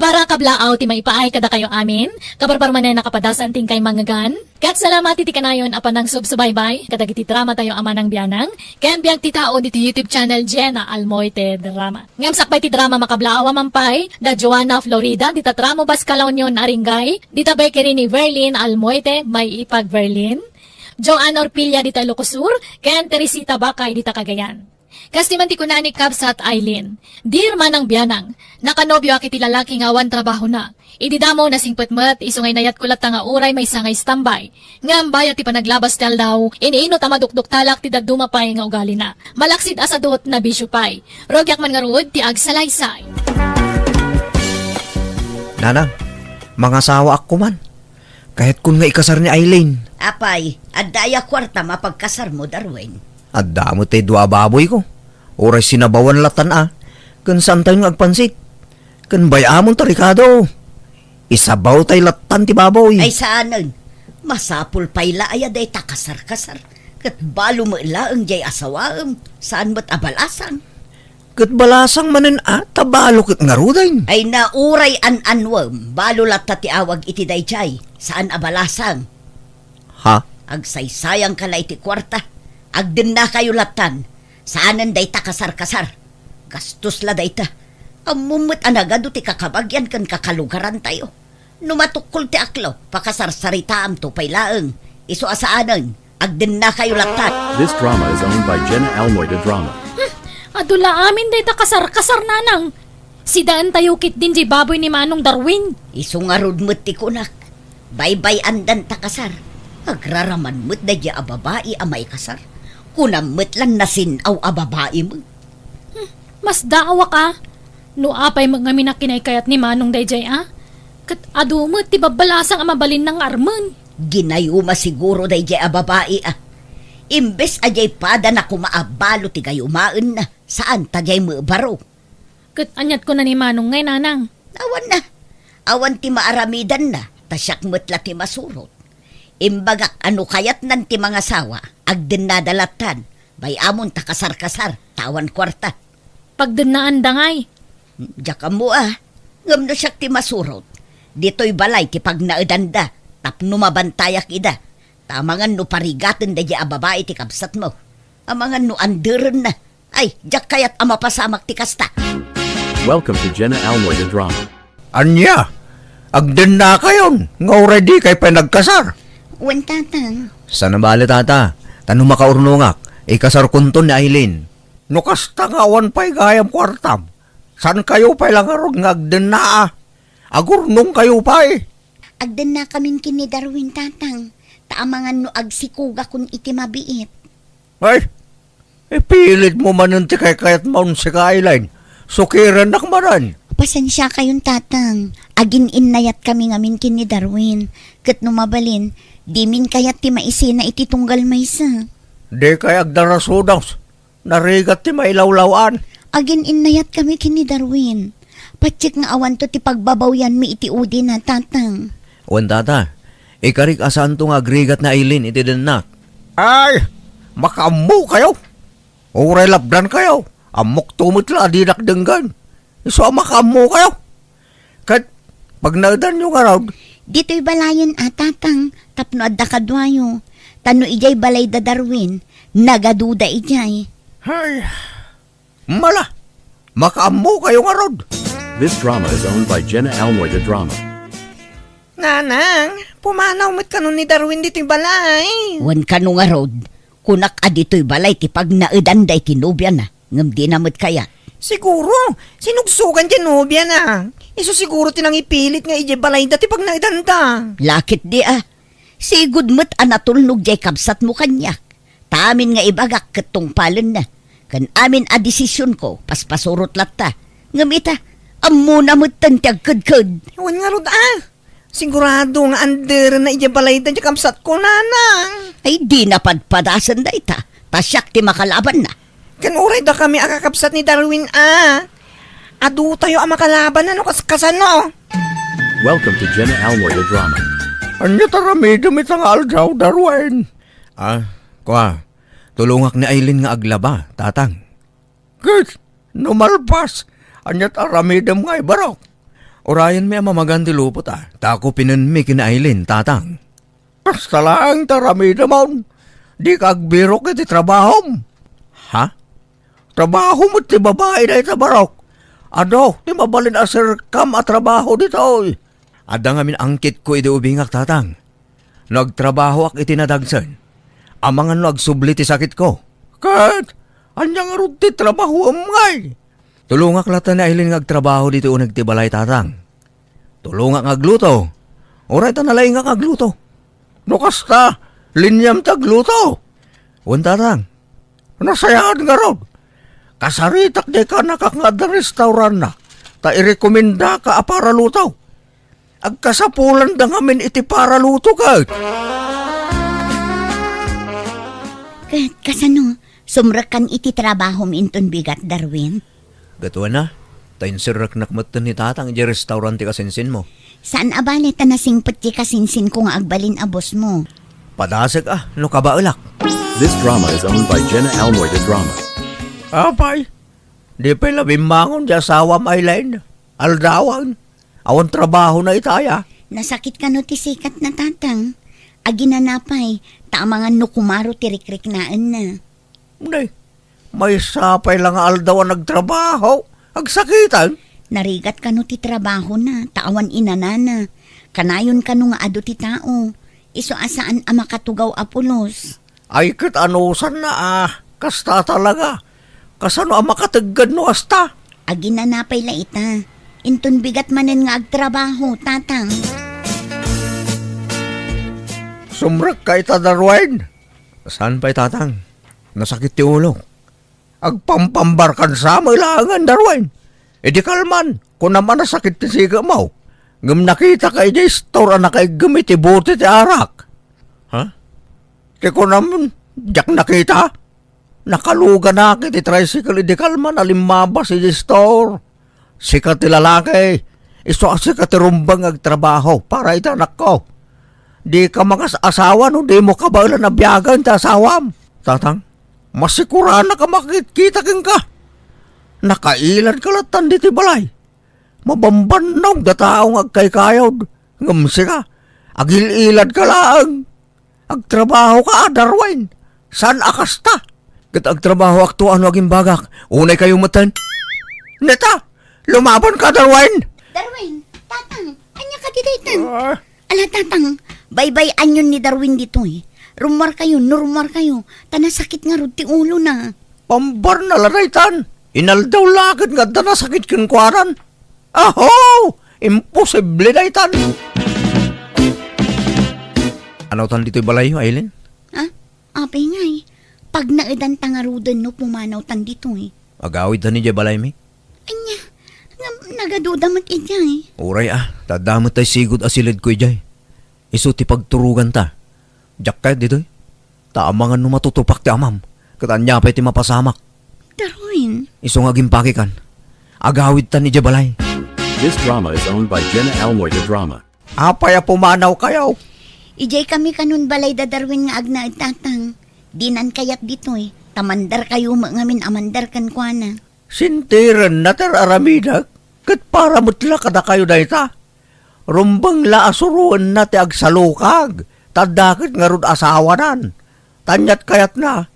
Para kablaaw ti maipaay kada kayo amin, kabarbarmanen nakapadasan ting kay mangagan. Kat salamat iti kanayon apan ng subsubaybay, kadagiti drama tayo ama ng biyanang, ken biyag ti tao diti YouTube channel Jenna Almoite Drama. Ngam sakbay ti drama makablaaw mampay, da Joanna Florida, dita tramo Baskalaw nyo naringgay, dita bay kiri ni Verlin Almoite, may ipag Verlin. Joanna Orpilla dita Ilocosur, ken Teresita Bakay dita Cagayan. Kasi man ti kunani Kabsat Aileen, dear manang biyanang, nakanobyo akiti lalaki nga awan trabaho na. Ididamo na singpetmet, isungay nayat kulat nga uray may sangay standby. Ngam bayat ti panaglabas tel daw, iniino tamadukduk talak ti dagdumapay nga ugali na. Malaksid asadot na bisyo pay. Rogyak man nga ruod ti agsalaysay. Nanang, mga asawa ako man. Kahit kun nga ikasar ni Aileen. Apay, adaya kwarta mapagkasar mo, Darwin. Adda mo tayo dua baboy ko. Oray sinabawan latan Kan saan tayo agpansit. Kan bayamon tarikado. Isabaw tayo latan ti baboy. Ay saanan, masapul payla ay aday takasar-kasar. Kat balo mo ilaang jay asawaam, saan mo't abalasang. Kat balasang manen tabalo kat ngarudain. Ay nauray an-anwam, balo lata ti awag iti dayjay, saan abalasang. Ha? Agsaysayang kalay ti kwarta. Agdin na kayo latan. Saanan day ta kasar-kasar. Gastos la day ta. Amumot anagado ti kakabagyan kan kakalugaran tayo. Numatukol ti aklo, pakasarsaritaam to paylaeng. Iso asaanan, agdin na kayo latan. This drama is owned by Jenna Almoida Drama. Adula amin day ta kasar-kasar nanang. Sidaan tayo kit din di baboy ni Manong Darwin. Iso nga rod mo't ti kunak. Baybay andan ta kasar. Agraraman mo't da di ababae amay kasar. Kunamot lang nasin aw ababae mo. Mas daawa ka. No apay mga minakinay kayat ni Manong Dayjay Kat adumot ti babalasang amabalin ng arman. Ginayuma siguro day jay ababae Imbes ajay pada na kumaabalo ti gayumaan na. Saan tajay mo baro? Kat anyat ko na ni Manong ngay nanang. Awan na. Awan ti maaramidan na. Tasyak mutla ti masurot. Imbagak ano kayat nan ti mga sawa. Agdin nadalatan. Bayamon takasar-kasar. Tawan kwarta. Pagdanaan dangay. Diyak mo Ngam no siyak ti masurot. Dito'y balay ti pagnaedanda. Tapno mabantayak ida. Tamangan no parigatan da di ababae ti kabsat mo. Amangan no anderen na. Ay, diyak kayat amapasamak ti kasta. Welcome to Jenna Almoida Drama. Anya? Agden na kayon. Nga already kay pinagkasar. Wen tatang. Sana bali tata? Tanong makaurnungak. Ikasar kunton ni Aileen. Nukasta nga awan pa'y gayam kwartam. San kayo pa'y lang arog nga agden na Agurnong kayo pa'y. Agdan na kamin kini Darwin tatang. Taamangan no agsikuga kun iti mabiit. Ay, pilit mo man ti kay kayat maun si Aileen. Sukiran nakmaran. Pasensya kayong tatang. Agin innayat kami ngamin kini Darwin. Kat numabalin, di min kayat ti maisina iti tunggal maysa. Di kay agdarasudaws. Narigat ti mailawlawan. Agin innayat kami kini Darwin. Patsik nga awan to ti pagbabawyan mi iti udi na tatang. Wan tata, ikarik asan to nga agrigat na Aileen iti denak. Ay, makamu kayo. Uray labdan kayo. Amok tumot la adinak denggan. So makamu kayo. Kat pag nagdan nyo nga raw. Dito'y balayan tatang. Tapno adda kadwayo. Tano ijay balay da Darwin. Nagaduda ijay. Ay, mala. Makamu kayo nga raw. This drama is owned by Jenna Almoida Drama. Nanang, pumanaw mo't kanon ni Darwin dito'y balay. Wan ka nga rod. Kunak adito'y balay ti pag naedanday tinubya na. Ngam di namot kaya. Siguro, sinugsugan dyan nobya na. Iso siguro tinang ipilit nga ije balay dati pag naidanda. Lakit di Sigud mo't anatulnog jay kabsat mo kanyak. Tamin nga ibagak ketong palen na. Kan amin a desisyon ko, paspasurot latta. Ngamita, amo na mo't tantiag ked-ked. Iwan nga rod Sigurado nga under na ije balay dyan kamsat ko, nanang. Ay di napadpadasan da ita. Tasyak ti makalaban na. Kan uray da kami akakapsat ni Darwin Adu tayo ang makalaban na no kaskasan no. Welcome to Jenna Almoida Drama. Anya tarami damit ang aljaw, Darwin. Kwa, tulungak ni Aileen nga aglaba, tatang. Kit, numalpas. Anya tarami dem nga ibarok. Orayan may mamaganti lupot Tako pinanmi kina Aileen, tatang. Basta lang tarami naman. Di kagbiro kiti trabahom. Ha? Trabaho mo ti babae na itabarok. Ano, ti mabalin asir kam at trabaho dito. Ada ngamin angkit ko iti ubingak tatang. Nagtrabaho ak itinadagsan. Amangan no agsubli ti sakit ko. Kat, anyang arod ti trabaho amngay. Tulungak lata na Aileen ngagtrabaho dito unag ti balay tatang. Tulungak ngagluto. Oray ta nalay nga ngagluto. No kasta, linyam tagluto. Tatang, nasayaan nga ron. Kasaritak di ka nakakangad na restaurant na. Ta irekomenda ka para lutaw. Agkasapulan da ngamin iti para luto ka. Kat, kasano, sumrakan iti trabaho minton bigat, Darwin. Gatuan na. Tayin sirak nakmatan ni tatang iti restaurant ti kasinsin mo. Saan abali ta nasingpet ti kasinsin ko nga agbalin abos mo? Padasag no kabaulak. This drama is owned by Jenna Almoyda Drama. Apay, di pa labimbangon di asawa Aileen. Aldawan, awan trabaho na itaya. Nasakit ka no ti sikat na tatang. Aginanapay, tamangan no kumaro ti rikrik naan na. Hindi, may sapay lang aldawan nagtrabaho. Agsakitan. Narigat ka no ti trabaho na, taawan inanana. Kanayon ka no nga ado ti tao. Iso asaan ang makatugaw apulos. Ay kat anusan na kasta talaga. Kasano ang makataggan no asta? Aginanapay la ita. Inton bigat manen nga agtrabaho, tatang. Sumrak ka ita Darwin. Saan pa'y tatang? Nasakit ti ulo. Agpampambarkan sa mailangan Darwin. E di kalman, kung naman nasakit ti siga mo. Ngam nakita ka iti store na kay gamit ti buti ti arak. Ha? Di ko naman, jak nakita. Nakaluga na kiti tricycle iti kalman alimabas iti store. Sikat ti lalaki. Iso sikat ti rumbang agtrabaho para iti anak ko. Di ka mga asawa no, di mo ka ba na biyagan ti asawam. Tatang, masikura na ka makikita king ka. Nakailan ka latan di ti balay. Mabambanog da taong agkaykayod. Ngamsi ka, agililad ka lang. Agtrabaho ka, Darwin. San akasta? Kat agtrabaho akto ano aging bagak. Unay kayo matan. Neta, lumaban ka, Darwin. Darwin, tatang, anya ka ditaytan. Ala, tatang, bye-bye anyon ni Darwin dito eh. Rumar kayo, normal kayo. Tanasakit nga rod ti ulo na. Pambar na laraytan. Inaldaw lakad nga da nasakit kinkwaran. Aho! Imposible na itan. Ano tan dito'y balayo, Aileen? Ha? Apay nga eh. Pag naidan tangarudan no, pumanaw tan dito eh. Agawid ta ni Jay balay mi. Anya, nagaduda mat idya eh. Uray tadamot tay sigod asilid ko Jay. Isu ti pagturugan ta. Jak kahit dito'y. Taamangan no matutupak ti amam. Katanya pa ti mapasamak. Darwin, Isu nga gimpakikan. Agawid ta ni Jay balay. This drama is owned by Jenna Almoyda Drama. Apaya pumanaw kayo. ijay kami kanun balay da Darwin nga agna tatang. Dinan kayat dito eh. Tamandar kayo ngamin amandar kan kuana. Sintiran na tararamidak. Kat para mutla kada kayo na ita. Rumbang la asuruan na ti agsalukag. Tadakit nga rod asawanan. Tanyat kayat na.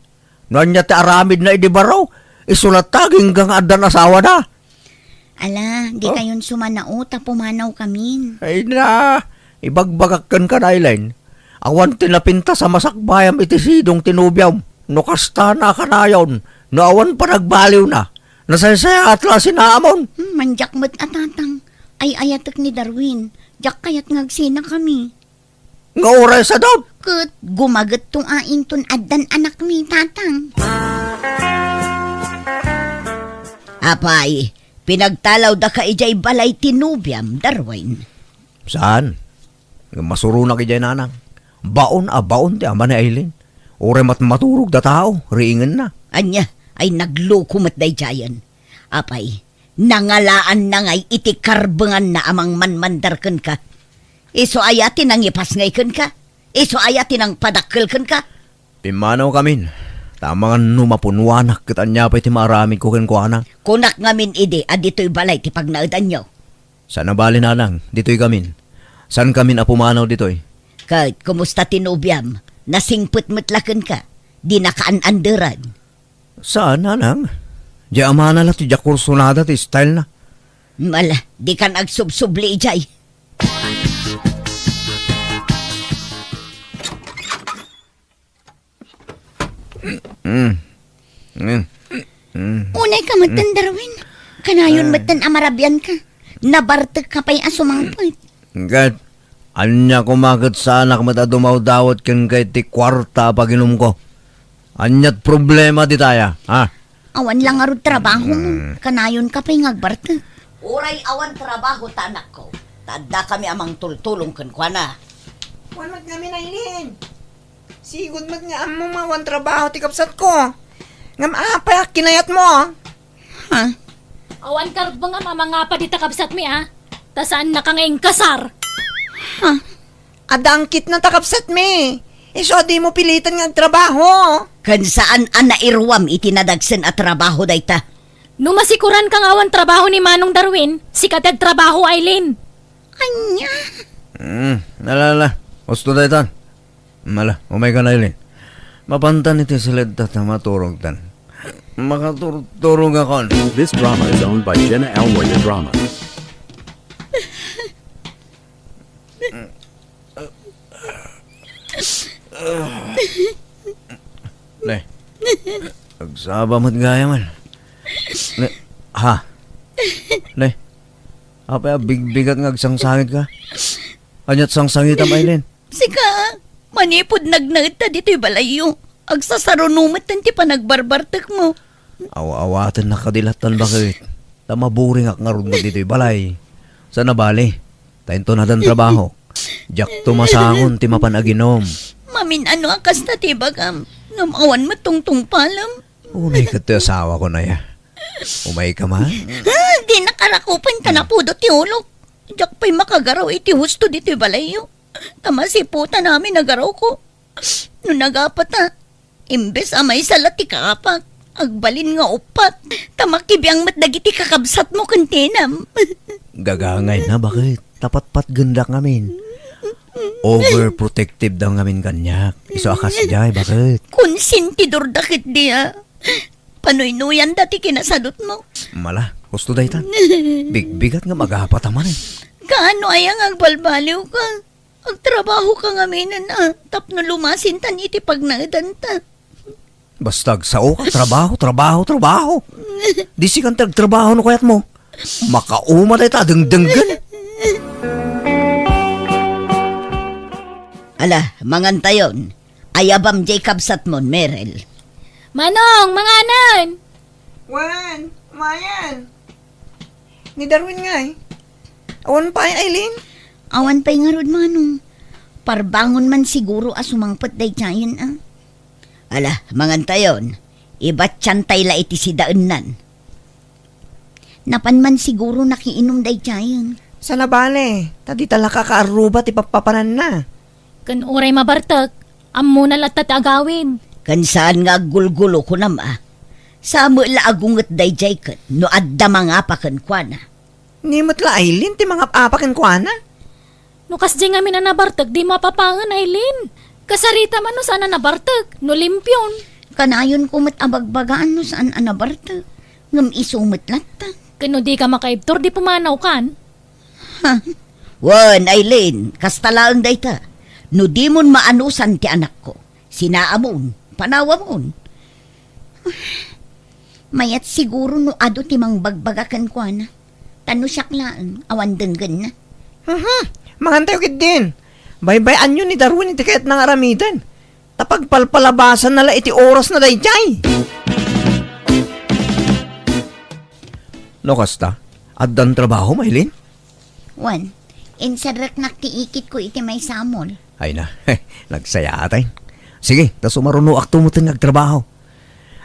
Nanyat ti aramid na idibaraw. Isulat taging gang adan asawa na. Ala, di kayon sumanao ta pumanaw kamin. Ay na, ibagbagakan ka na Aileen. Awan tinapinta sa masakbayam iti sidong tinubyaw. No kasta na kanayon. No awan pa nagbaliw na. Nasaysaya atla sinaamon. Manjak mo't atatang. Ay ayatek ni Darwin. Jak kayat ngagsina kami. Nga oray sa daw. Kat gumagat tong aing ton addan anak mi tatang. Apay, pinagtalaw da ka ijay balay tinubyam, Darwin. Saan? Nga masuro na kay nanang. Baon ti ama ni Aileen. Oray maturog da tao. Riingan na. Anya, ay nagloko mat day jayan. Apay, nangalaan na ngay iti karbengan na amang manmandarken ka. Iso ayatin ang ipasngayken ka. Iso ayatin ang padakkelken ka. Pimanaw kamin. Tamangan numapunwanak kitanya pa iti maraming kukin ko anak. Kunak ngamin ide, adito'y balay ti pagnaudan nyo. Sa nabali nanang, dito'y gamin. San kamin apumanaw dito'y? Kahit kumusta tinubyam, nasingput mutlakan ka, di nakaan-anderan. Saan nanang? Di amana la ti kursunada ti style na. Mala, di kan agsubsubli ijay. Unay ka matan, Darwin. Kanayon matan amarabyan ka. Nabartag ka pa'y asumangpot. Gad, anya kumagat sa anak mata dumaw-dawat kang kay ti kwarta pag inom ko. Anyat problema di taya, ha? Awan lang arud trabaho mo. Kanayon ka pa'y ngagbartag. Uray awan trabaho tanak ko. Tadda kami amang tultulong kan kwa na. Wan mat namin Aileen. Sigod mat nga amo mawan trabaho ti kapsat ko. Ngam apa kinayat mo? Ha? Awan karot ba nga mamanga pa di takabsat mi ah. Ta saan na ka ngayong kasar? Adangkit na takapsat mi. Iso di mo pilitan nga trabaho. Kan saan an nairwam itinadagsen at trabaho dayta. Nung masikuran kang awan trabaho ni Manong Darwin, sikatag trabaho Aileen. Anya? Nalala, gusto tayo tan. Mala, umay ka na ilin. Mapantan iti silid ta maturog tan. Makaturog akon. This drama is owned by Jenna Almoita Drama. Le, agsaba mo't gaya man. Le, ha? Le, apa bigbigat nga agsangsangit ka? Anyat sangsangit am Aileen? Sika, manipod nagnagta dito'y balayo. Agsasarunumat ti panagbarbartak mo. Awa-awatan na kadilatan bakit? Tamaburing ak nga ron mo dito'y balay. Sa nabali, tayo to na dan trabaho. Diyak tumasangon ti mapanaginom. Mamin ano akas na tibagam. Ngamawan mo tungtung palam. Unay ka ti asawa ko na ya. Umay ka man? Di nakarakupan ka na pudo ti ulok. Diyak pa'y makagaraw iti husto dito'y balayo. Tamasiputan namin nagaraw ko. No nagapat na, imbes amay salat ti kaapak. Agbalin nga upat. Tamakibiyang matdagiti kakabsat mo kantinam. Gagangay na bakit? Tapat-pat ganda ngamin. Overprotective daw ngamin kanyak. Iso akas jay, bakit? Konsentidor dakit diya. Panoy-nuyan dati kinasadot mo. Mala, gusto dahi tan. Bigbigat nga magapat naman eh. Kaano ayang agbalbaliw ka? Agtrabaho ka nga minan na. Tapno lumasin tan iti pagnadanta. Basta agsao ka, trabaho. Di si kang trabaho no kayat mo. Makauma dahi ta, dengdenggan. Ala, mangantayon. Ayabam Jacob Satmon, Merel. Manong, mga anan! Wan, mayan. Ni Darwin nga eh. Awan pa Aileen. Awan pa'y nga rod manong. Parbangon man siguro asumangpot day tiyayon ah. Ala, mangantayon. Iba't tiyantay la iti si daanan. Napan man siguro nakiinom day tiyayon. Sa nabale, tadi tala kakaaruba ti papapanan na. Kan uray mabartag, ammo na latat agawin. Kan saan nga gulgulo ko nam ah. Samo la agunget day jayket no adda mga pakan kwa na. Nimot la Aileen, ti mga apakin ko na. Nukas di nga nabartag, di mapapangan Aileen. Kasarita man no sana nabartag, no limpyon. Kanayon kumot abagbagaan no saan anabarta. Ngam isumot latta. Kano di ka makaibtor, di pumanaw kan. Wan, Aileen, kastalaang dayta. No di mon maanusan ti anak ko. Sinaamon, panawamon. Mayat siguro no ado ti mang bagbagakan ko na. Tano siyaklaan, awan denggan na. Mangantayo kit din. Bye-bye anyo ni Darwin iti kayat ng aramidan. Tapagpalpalabasan nala iti oras na dayjay. No kasta, addan trabaho, Maylin? Wan, insadrak naktiikit ko iti may samol. Ay na, nagsaya atay. Sige, tas umaruno akto mo ting nagtrabaho.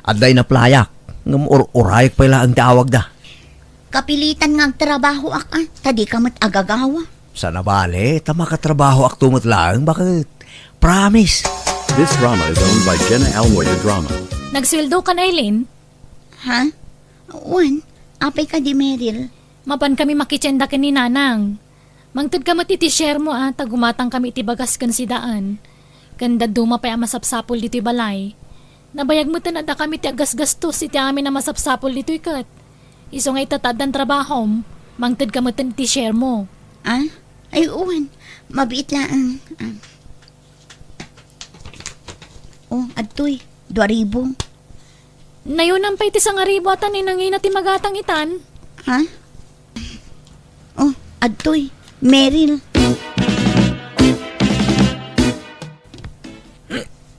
Adday na playak, ngam urayak pa ila ang tawag da. Kapilitan nga trabaho ak tadi kamat agagawa. Sa nabali, tama ka trabaho akto mo't lang, bakit? Promise. This drama is owned by Jenna Almoita Drama. Nagsweldo ka na Aileen? Ha? Wan, apay ka di Meryl. Mapan kami makitsenda ka ni Nanang. Mangtod ka matitishare mo tagumatang kami itibagas kan si daan. Kanda duma pa masapsapol dito'y balay. Nabayag mo tanada kami ti agas-gastos iti amin na masapsapol dito'y kat. Iso nga itatad ng trabaho, mangtod ka matitishare mo. Ay, uwan. Mabiit lang. Adtoy. 2,000. Nayunan pa iti sang aribo atan ninangin ti magatang itan. Ha? Adtoy. Meryl.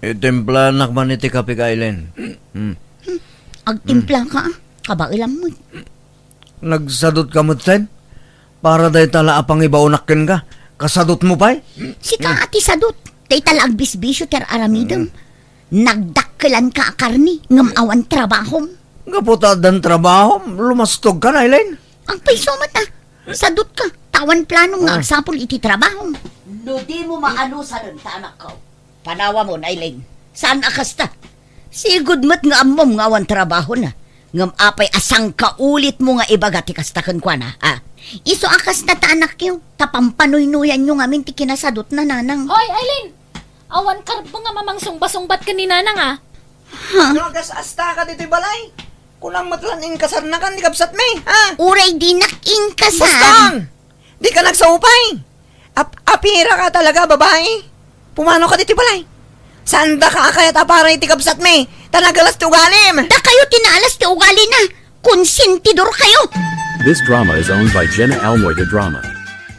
Itimpla nakman iti kape ka, Aileen. Agtimpla ka. Kabailam mo. Nagsadot ka mo, Ten? Para dahi tala apang ibaunakin ka. Kasadot mo pa Sika ati sadot. Tay talag bisbisyo ter aramidem. Nagdakkelan ka akarni. Ngam awan trabaho. Kaputad ng trabaho, lumastog ka na, Aileen. Ang paiso mata. Sadot ka. Tawan plano nga agsapol iti trabaho. No di mo maano sa anak ko. Panawa mo, Nailing. Saan akasta? Sigud mat nga amom nga awan trabaho na. Ngam apay asang kaulit mo nga ibagati kastakan kwa na. Iso akas na ta anak yo. Tapampanoy-nuyan nyo nga minti kinasadot na nanang. Hoy, Aileen! Awan karbo nga mamang sungba-sungbat ka ni Nanang Nagas asta ka dito'y balay. Kulang matlaning kasarnakan, di kapsat me, ha? Uray di naking kasam. Bastang! Di ka nagsaupay. Apira ka talaga, babae. Pumano ka dito'y balay? Saan da ka kaya tapara iti kapsat me? Tanagalas ti ugalim. Da kayo tinalas ti ugali na. Konsentidor kayo. This drama is owned by Jenna Almoida Drama.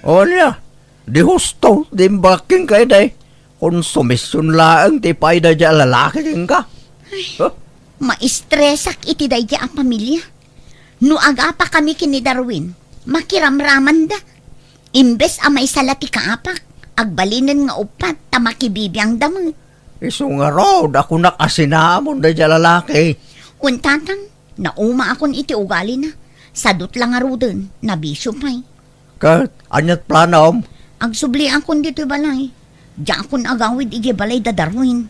O niya, di husto, di baking kayo dahi. Konsumisyon laang ti payda dya lalaki ka. Maistresak iti dayja ang pamilya. No aga pa kami kini Darwin, makiramraman da. Imbes a may salati kaapak, agbalinin nga upat ta makibibiyang damo. Iso nga rod, ako nakasinamon da dya lalaki. Untatang, nauma akon iti ugali na. Sadot lang nga rudin, nabisyo pa'y. Kat, anyat planom, Agsubli akon dito balay. Diyan akon agawid igi balay da Darwin.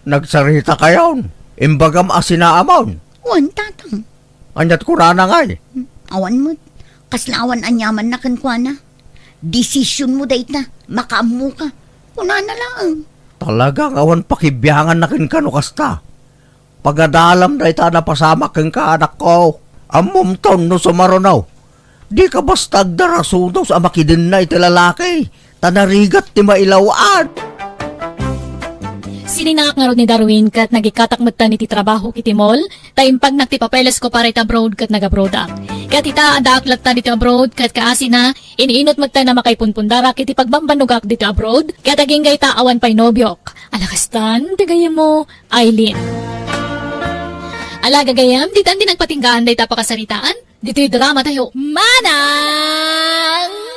nagsarita kayon. Imbagam asinaamon. Untatang, Anyat ko na ngay. awan mo. Kaslaawan anyaman na kankwana. Desisyon mo dayt na, makaamu ka. Una na lang. Talagang awan pakibiyangan na kano kasta. Pagadalam na ita napasama kang kaanak ko. Amom taon no sumaronaw. Di ka basta agdarasuno sa makidin na iti lalaki. Tanarigat ti mailawaan. Sininak nga ron ni Darwin kat nagikatakmatan iti trabaho iti mall, taimpag nagtipapeles ko para iti abroad kat nag-abroad Kat ita adaklat ta dito abroad kat kaasi na, iniinot magta na makaipunpundara kiti pagbambanugak dito abroad, kat aging gay taawan pa'y nobyok. Alakastan, tigayam mo, Aileen. Ala gagayam, ditan din nagpatinggaan day tapakasaritaan, dito'y drama tayo, Manang!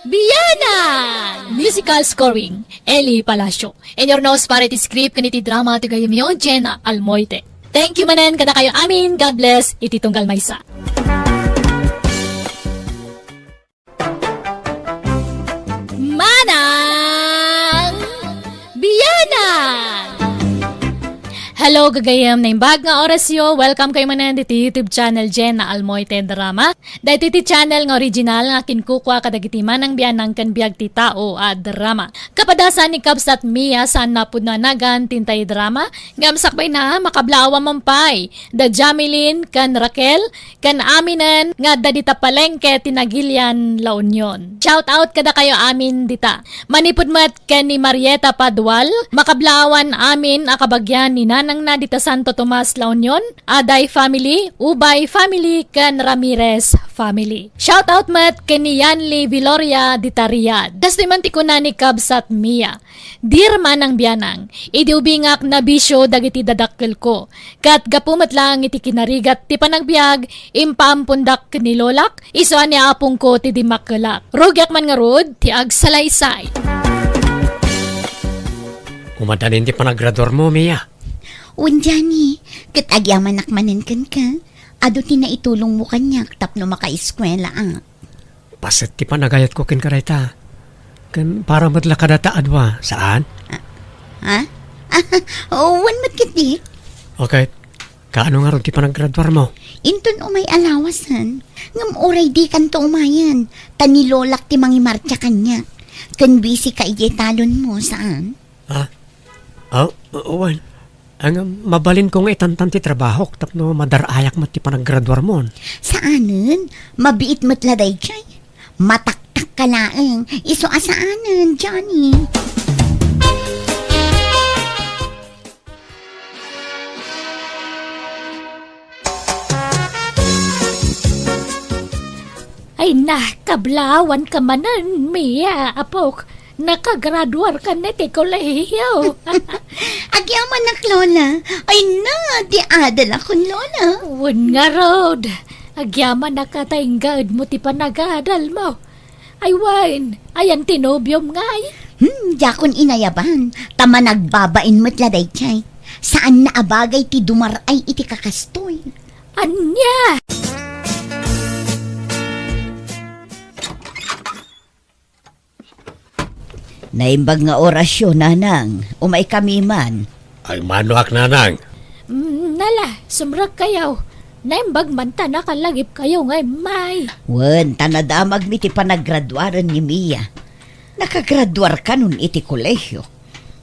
Biyanan! Musical scoring, Eli Palacio. And your nose para iti script kaniti drama iti gayam yo, Jenna Almoite. Thank you manan kada kayo amin. God bless. Iti tunggal maysa. Manang! Biyanan! Hello, gagayam na imbag nga orasyo. Welcome kayo manan dito YouTube channel Jenna Almoite Drama. Dito iti channel nga original nga kinkukwa kadagitiman ng biyanang kan biag ti tao at drama. Kapadasan ni Kabsat Mia saan napud na nagan tintay drama. Ngam sakbay na makablawa mampay. Da Jamilin kan Raquel kan Aminan nga da dita palengke tinagilian La Union. Shout out kada kayo amin dita. Manipud mat ken ni Marieta Padwal. Makablawan amin akabagyan ni Nanang na dita Santo Tomas La Union, Aday family, Ubay family, kan Ramirez family. Shout out mat ken ni Yanli Viloria dita Riyadh. Das di man ti kuna ni Kabsat Mia. Dir man ang biyanang, idi ubingak na bisyo dagiti dadakkel ko. Kat gapumat lang iti kinarigat ti panagbiag, impampundak ni Lolak, iso ni apong ko ti di makelak. Rogyak man nga rod, ti agsalaysay. Kumanta din ti panagrador mo, Mia. Unjani, katagyaman nakmanin kan ka. Ado ti na itulong mo kanyak tapno makaiskwela Paset ti panagayat ko kin karayta. Kan para madla kadata adwa. Saan? Ha? Wan mat kiti. Okay. Kaano nga ron ti panaggraduar mo? Inton umay alawasan. Ngam oray di kan to umayan. Tanilolak ti mangimarcha kanya. Kan busy ka ije talon mo saan? Ha? Uwan. Ang mabalin kong itantan ti trabaho tapno madarayak mo ti panaggraduar mo. Saanen? Mabiit matladay chay. Mataktak ka laeng. Iso asaanen, Johnny? Ay na, kablawan ka manan, Mia, apok. Nakagraduar ka na ti kolehiyo. Agyaman nak, Lola. Ay na, di adal akong Lola. Wan nga rod. Agyaman na katainggad mo ti panagadal mo. Ay wan, ayan tinobyom ngay. Yakon inayaban. Tama nagbabain matladay chay. Saan na abagay ti dumaray iti kakastoy? Anya! Naimbag nga orasyon, nanang. Umay kami man. Ay manuak nanang. Nala, sumrak kayo. Naimbag man ta nakalagip kayo ngay may. Wen, tanadamag mi ti panaggraduaran ni Mia. Nakagraduar ka nun iti kolehyo.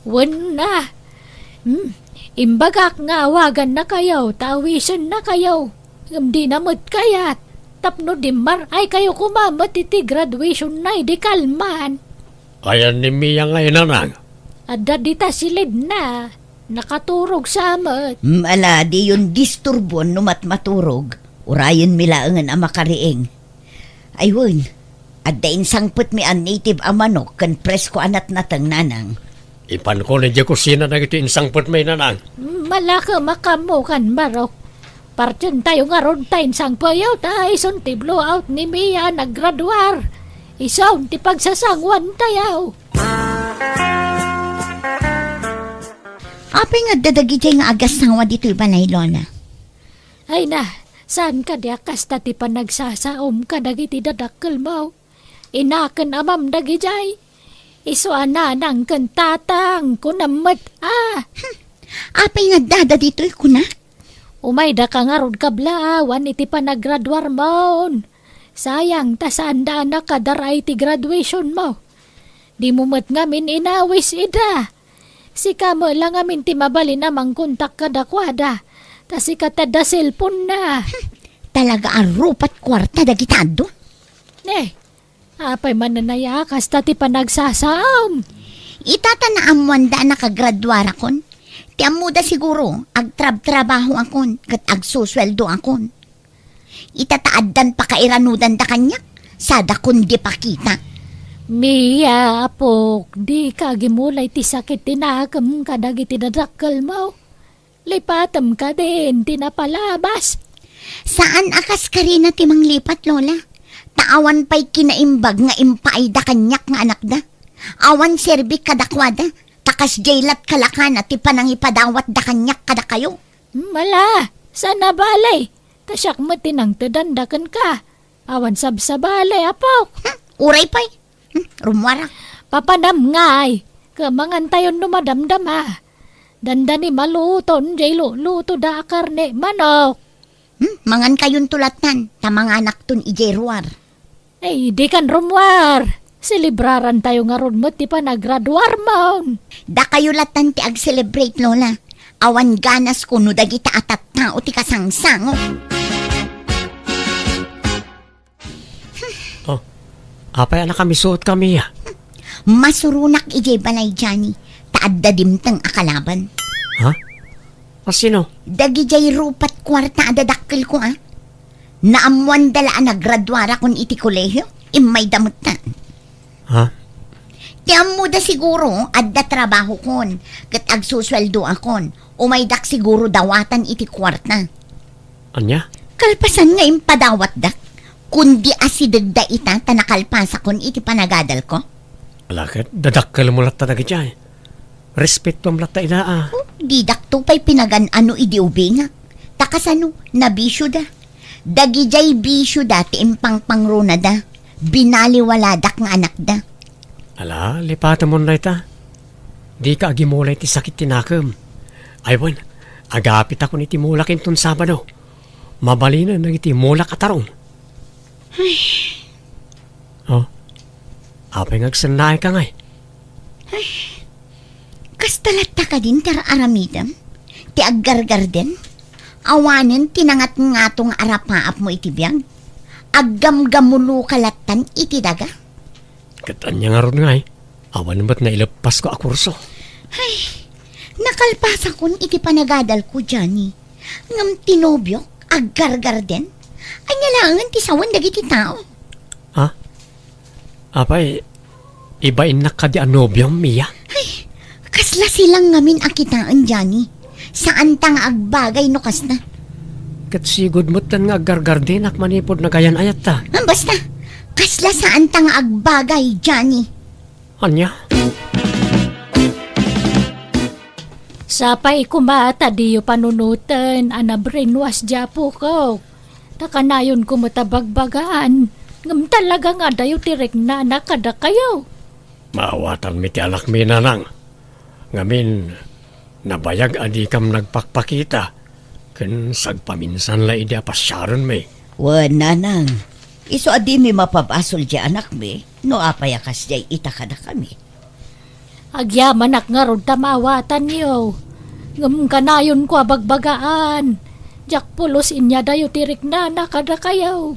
Wan na. Imbagak nga awagan na kayo, tawisan na kayo. Hindi namot kayat. Tapno dimar ay kayo kumamat iti graduation na di kalman. Ayan ni Mia ngayon nanang. Adda dita silid na. Nakaturog sa amat. Ala, di yun disturbon numat maturog. Urayan milaangan ang makariing. Ayun, at dain sangput mi ang native amanok kan presko anat natang nanang. Ipan ko na di kusina na ito insangpot may nanang. Malaka makamukan marok. Partyan tayo nga ron tayo sang payaw tayo son ti blowout ni Mia naggraduar. Isaw ti pagsasangwan tayo. Apay nga dadagi jay nga agas sangwa dito ibalay, Lola. Ay na, saan ka di akas ti panagsasaom ka dagiti dadakkel mo? Inaken amam dagi jay. Isuana nang kentatang kunamet Apay nga dada dito kuna. Umay da ka nga rod kablawan iti panaggraduar mo. Sayang, tasanda na kadaray ti graduation mo. Di mo mat ngamin inawis ida. Sika mo lang ngamin ti mabalin namang kontak kadakwada. Tas ikatada cellphone na. Talaga arupat kwarta dagitado. Apay mananayakas ti panagsasaam. Itatanaam wanda nakagraduara kon. Ti amuda siguro agtrab-trabaho akon kat agsusweldo akon. Itataaddan pa kairanudan da kanyak. Sada kundi pakita. Mia, apok, di ka gimulay ti sakit tinakam ka dagiti dadakkel mo. Lipatam ka din, tinapalabas. Saan akas ka rin na timang lipat, Lola? Taawan pa'y kinaimbag nga impaay da kanyak nga anak da. Awan serbik kadakwada. Takas jaylat kalakana ti panang ipadawat da kanyak kada kayo. Mala, sana balay. Tasyak mo tinang tadandakan ka. Awan sabsabalay, apok. Uray pa'y. Rumwara. Papadam ngay. Kamangan tayon numadamdama. Dandani maluton, jay luto da karne manok. Mangan kayon tulatan. Tamang anak tun ijeruar. Ay, di kan rumwar. Silibraran tayo nga ron mo ti pa nagraduar mo. Da kayo latan ti ag-celebrate, Lola. Awan ganas ko no dagita atat tao ti kasangsango. Apay anak kami suot kami Masurunak ijay balay Johnny. Taadda dimtang akalaban. Ha? Sino? Dagi jay rupat kwarta adadakkel ko Naamuan dala naggraduara kon iti kolehyo. Imay damot na. Ha? Tiyam mo da siguro adda trabaho kon. Kat agsusweldo akon. Umaydak siguro dawatan iti kwarta. Anya? Kalpasan nga impadawat dak. Kundi asidagda ita tanakalpasa kon iti panagadal ko. Alakad, dadakkel mo latta dagi jay. Respeto am latta ina Di dakto pa'y pinagan ano idi ubingak. Takasano, nabisyo da. Dagi jay bisyo da ti impang pangruna da. Binaliwaladak nga anak da. Ala, lipatan mo na ita. Di ka agimulay ti sakit tinakam. Aywan, agapit ako ni Timulak inton Sabado. Mabalinan na Timulak atarong. Oh, apay ngagsanay ka ngay. Kastalata ka din tar aramidam. Ti aggargar din. Awanen tinangat nga tong arapaap mo iti biyang. Aggamgamulo kalatan iti daga. Katanya nga ron ngay. Awan ba't nailapas ko a kurso? Nakalpasa kun iti panagadal ko, Johnny. Ngam tinobyok, aggargar din. Anya langan ti sawan dagiti tao. Ha? Apay, ibain na ka di anobyang Mia? Kasla silang ngamin akitaan, Johnny. Saan tang agbagay no kasna? Kat sigod mo't nga gargar din ak manipod na gayan ayat ta. Basta, kasla saan tang agbagay, Johnny. Anya? Sapay kumata diyo panunutan, ana brainwash japo ko. Takanayon ko matabagbagaan. Ngam talaga nga dayo tirek na nakada kayo. Maawatan mi ti alak mi nanang. Ngamin, nabayag adi kam nagpakpakita. Ken sagpaminsan la idi apasyaron mi. Nanang. Iso adi mi mapabasol di anak mi. No apayakas di itakada kami. Agyaman ak nga ron tamawatan niyo. Ngam kanayon ko abagbagaan. Jak pulos inya dayo tirik na nakada kayo.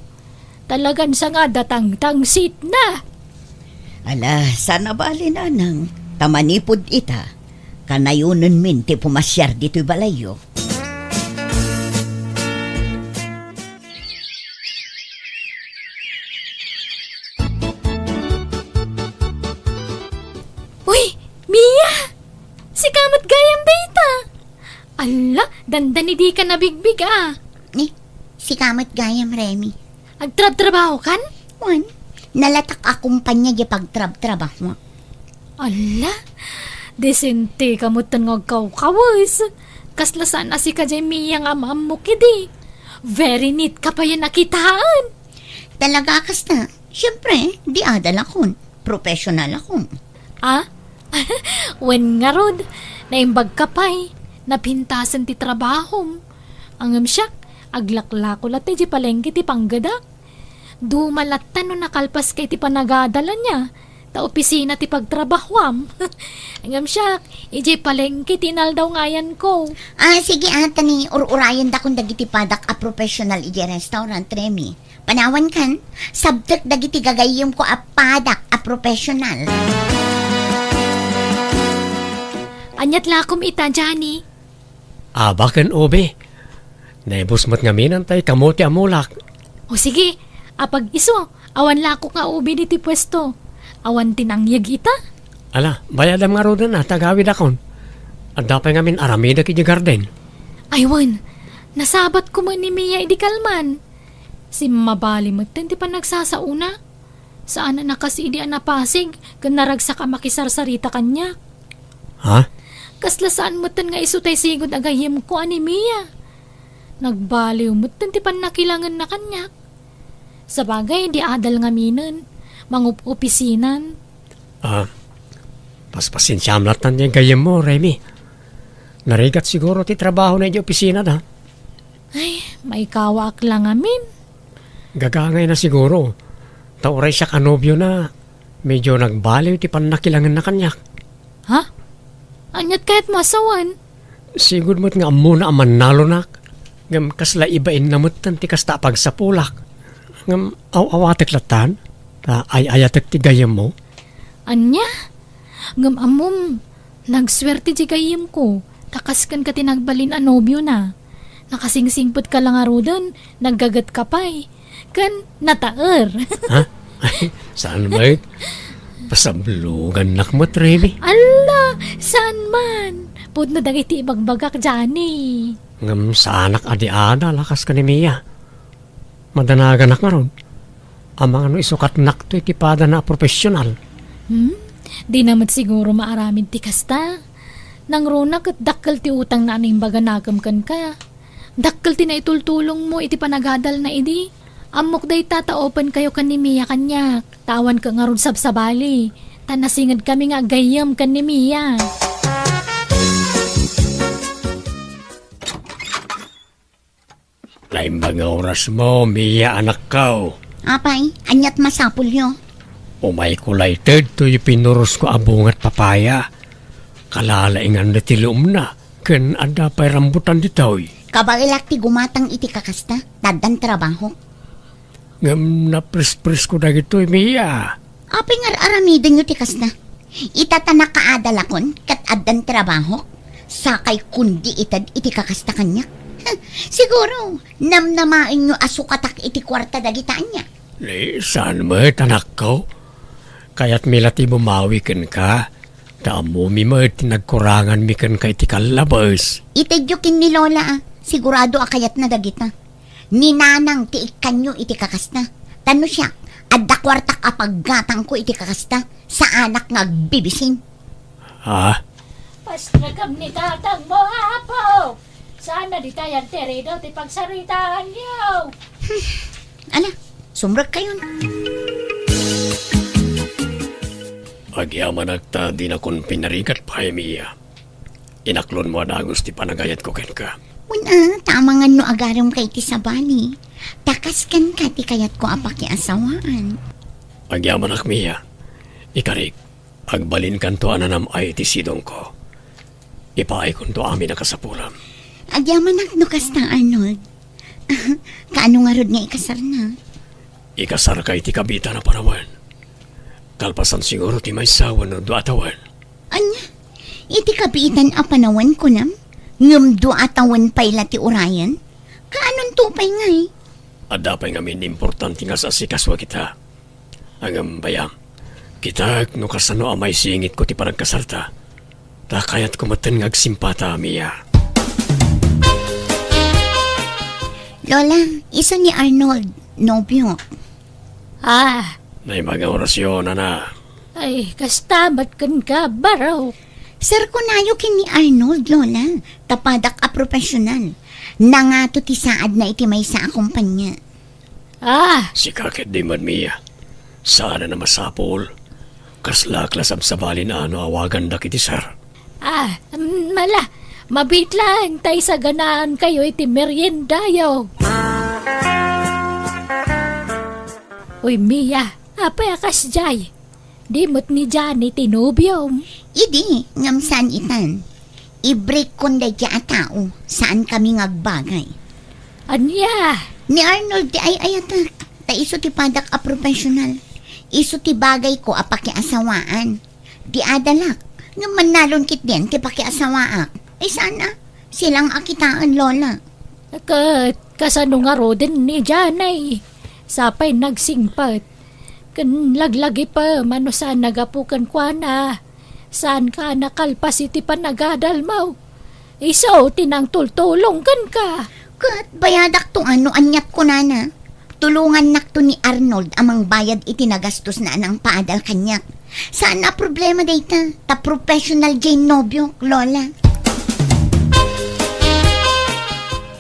Talagan sa nga datang sit na. Ala, sana bali nanang. Tamanipod ita. Kanayunan min ti pumasyar dito'y balayo. Uy, Mia! Si kamat gayam data. Ala, dandan di ka nabigbig ah. Si kamat gayam, Remy. Agtrab-trabaho kan? Juan, nalatak akumpanya di pagtrab-trabaho mo. Ala, desente kamutan nga kaw-kawas. Kaslasan na si kajay Mia nga mamuk kidi. Very neat ka pa yan nakitaan. Talaga kas na. Siyempre, di adal akon. Professional akon. Ah? Wen nga rod, naimbag kapay, napintasan ti trabahom. Angam siyak, aglaklako lati di palengke ti panggadak. Dumalatan no nakalpas kay ti panagadala niya, ta opisina ti pagtrabahwam. Angam siyak, iji palengke tinal daw ngayan ko. Sige ata ni urayan da kung dagiti padak a professional iji restaurant, Remy. Panawan kan, subject dagiti gagayim ko a padak a professional. Anyat lakom ita, Johnny. Abakan obe. Naibus mat nga minantay kamote amulak. O sige, apag iso, awan lako nga ubi di ti pwesto. Awan tinangyag ita. Ala, bayadam nga ron na tagawid akon. At dapay ngamin aramida kiti garden. Aywan, nasabat ko man ni Mia idi kalman. Si mabali mo ti pa nagsasauna. Saan na nakasi idi anapasig, kan naragsa ka makisarsarita kanya. Ha? Kasla saan mo nga isutay sigod agayim ko ani Mia. Nagbaliw mo ti pa nakilangan na kanya. Sa bagay, di adal nga minan. Mangupopisinan. Paspasinsyam latan niya gayem mo, Remy. Narigat siguro ti trabaho na di opisina na. Ay, may kawak lang amin. Gagangay na siguro. Tauray siya kanobyo na. Medyo nagbaliw ti panakilangan na kanyak. Ha? Anyat kahit masawan. Sigud mo't nga amo na aman nalonak. Ngam kasla ibain namot ti kasta pagsapulak. Ngam awatek latan. Ayatek ti gayem mo. Anya? Ngam amom. Nagswerte di gayim ko. Takaskan ka tinagbalin a nobyo na. Nakasingsingpot ka lang arudan. Naggagat ka pa'y. Kan nataer. Ha? Ay, saan ba? Pasablugan nakmot, Remy. Ala, saan man? Pud na dagiti ibagbagak, Johnny. Ngam sa anak adi-ada, lakas ka ni Mia. Madanagan nak maron. Amang ano isukat nak to itipada na profesional. Di naman siguro maaramid ti kasta. Nang runak at dakkel ti utang na aning baga nagamkan ka. Dakkel ti na itultulong mo iti panagadal na idi. Amok day tataopan kayo kan ni Mia kanyak. Tawan ka nga ron sabsabali. Tanasingad kami nga gayam kan ni Mia. Laimbang nga oras mo, Mia anak ko. Apay, anyat masapul nyo. Umay kulay ted to yung pinuros ko abong at papaya. Kalalaingan na tilum na. Ken ada pa'y rambutan ditoy. Kabailak ti gumatang iti kakasta, dadan trabaho. Ngam na pres-pres ko na gito'y, Mia. Apay nga aramidin nyo ti kasta. Itatana kaadalakon, kat adan trabaho. Sakay kundi itad iti kakasta kanya. Siguro, namnamain nyo asukatak iti kwarta dagitaan niya. Saan mo, anak ko? Kaya't milati bumawi ken ka. Damo mi mo tinagkurangan mi ken kay ti kalabas. Itedyokin ni Lola sigurado akayat na dagita. Ninanang ti ikanyo iti kakasta. Tano siya, adda kwartak apaggatang ko iti kakasta sa anak nga agbibisin. Ha? Pastragam ni tatang mo, apo! Sana di tayang terido ti pagsaritaan niyo. Ala, sumrag kayo na. Agyaman nagta di na kon pinarigat pa, Mia. Inaklon mo na gusti panagayat ko ken ka. Una, tama nga no agarom kay ti sabali. Takas kan ka ti kayat ko apaki asawaan. Agyaman ak, Mia. Ikarik, agbalin kan to ananam ay ti sidong ko. Ipaay kon to amin na kasapulam. Agyaman no kasta Arnold. Kaano nga rod nga ikasar na? Ikasar kay ti kabita na panawan. Kalpasan siguro ti may sawan no do atawan. Anya, iti kapitan a panawan ko nam? Ngam do atawan payla ti urayan? Kaanon tupay nga eh? Ada pa ngamin importante nga sa sikaswa kita. Ang bayam, kita no kasano amay singit ko ti parang kasarta. Ta kayat kumaten nga agsimpata, Mia. Lola, iso ni Arnold, nobyo. Ah, May mga orasyon na. ay, kastamat kan ka, baraw. Sir ko nayo kin ni Arnold, Lola. Tapadak a profesional. Nangato ti saad na iti may sa akumpanya. Ah, Si kakit di man, Mia. Sana na masapol. Kaslaklas am sabali na ano awagan da kiti sir. mala, mabit lang, tay sa ganaan kayo iti merienda yo. Uy, Mia, apay akas jay. Di mo't ni Johnny tinubyom. Idi, ngamsan itan. I-break kon da a tao. Saan kami ngagbagay? Anya, Ni Arnold di ay ayatak. Ta iso ti padak a profesional. Iso ti bagay ko a pakiasawaan. Di adalak. Nga manalon kit din ti pakiasawaak. Ay sana, silang akitaan, Lola. kasano nga ro din ni Johnny. Sapay nagsingpat. Kan laglagi pa, mano saan nagapukan kwa na. Saan ka nakalpas iti panagadal mo? Iso, tinang tultulong kan ka. Kat bayadak to ano anyat ko na. Tulungan nak to ni Arnold amang bayad iti nagastos na anang paadal kanyak. Saan na problema data? Ta professional Jane Nobyo, Lola.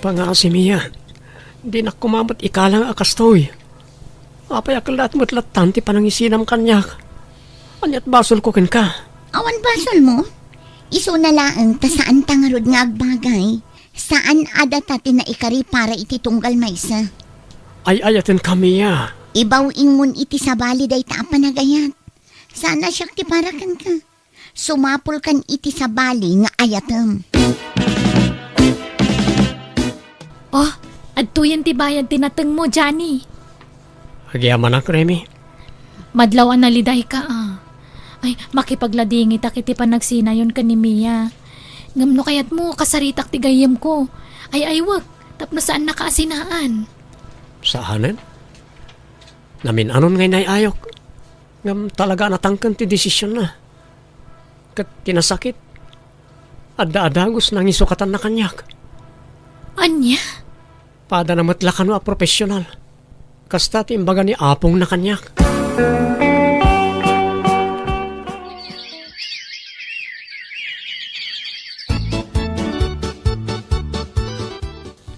Panga si Mia. Di na kumamot ikalang akastoy. Apay akalat mo't latan ti panangisinam kanyak. Anyat basol ko ken ka. Awan basol mo? Iso na laang ta saan tangarod nga agbagay. Saan adata tinaikari para iti tunggal maysa. Ay ayaten ka, Mia. Ibaw ingon iti sabali day ta panagayat. Sana siyak ti para kan ka. Sumapol kan iti sabali nga ayatem. Oh, adtuyan ti bayan tinateng mo, Johnny. Agyaman ak, Remy. Madlawan na liday ka Ay, makipagladingi ta kiti panagsinayon ka ni Mia. Ngamno kayat mo, kasaritak ti gayem ko. Ay, wag. Tapno saan nakaasinaan. Saanen? Namin anon ngay naiayok. Ngam talaga natangkan ti desisyon na. Kat tinasakit. Adda-adagos nang isukatan na kanyak. Anya? Pada na matlakan a profesional. Kasta ti imbaga ni apong na kanyak.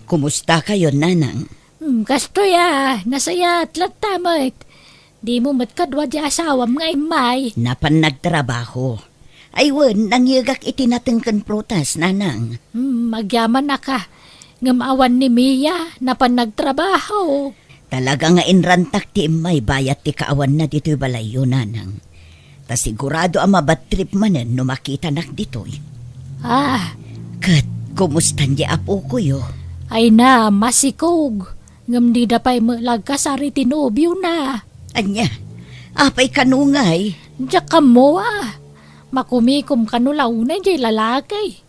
Kumusta kayo, Nanang? Kasto ya, nasaya at latamot. Di mo matkadwa di asawam nga imay. Napan nagtrabaho. Aywan, nangyagak itinatengkan prutas, Nanang. Magyaman na ka. Ngamawan ni Mia na pan nagtrabaho. Talaga nga inrantak ti may bayat ti kaawan na dito'y balayo nanang. Ta sigurado ang mabat trip manen no makita nak dito'y. Ah, Kat, kumustan di apo ko yo? ay na, masikog. Ngam di da pa'y malagkasari tinubyo na. Anya, apay kanungay. Diyak ka mo Makumikom kanulaw na jay lalakay.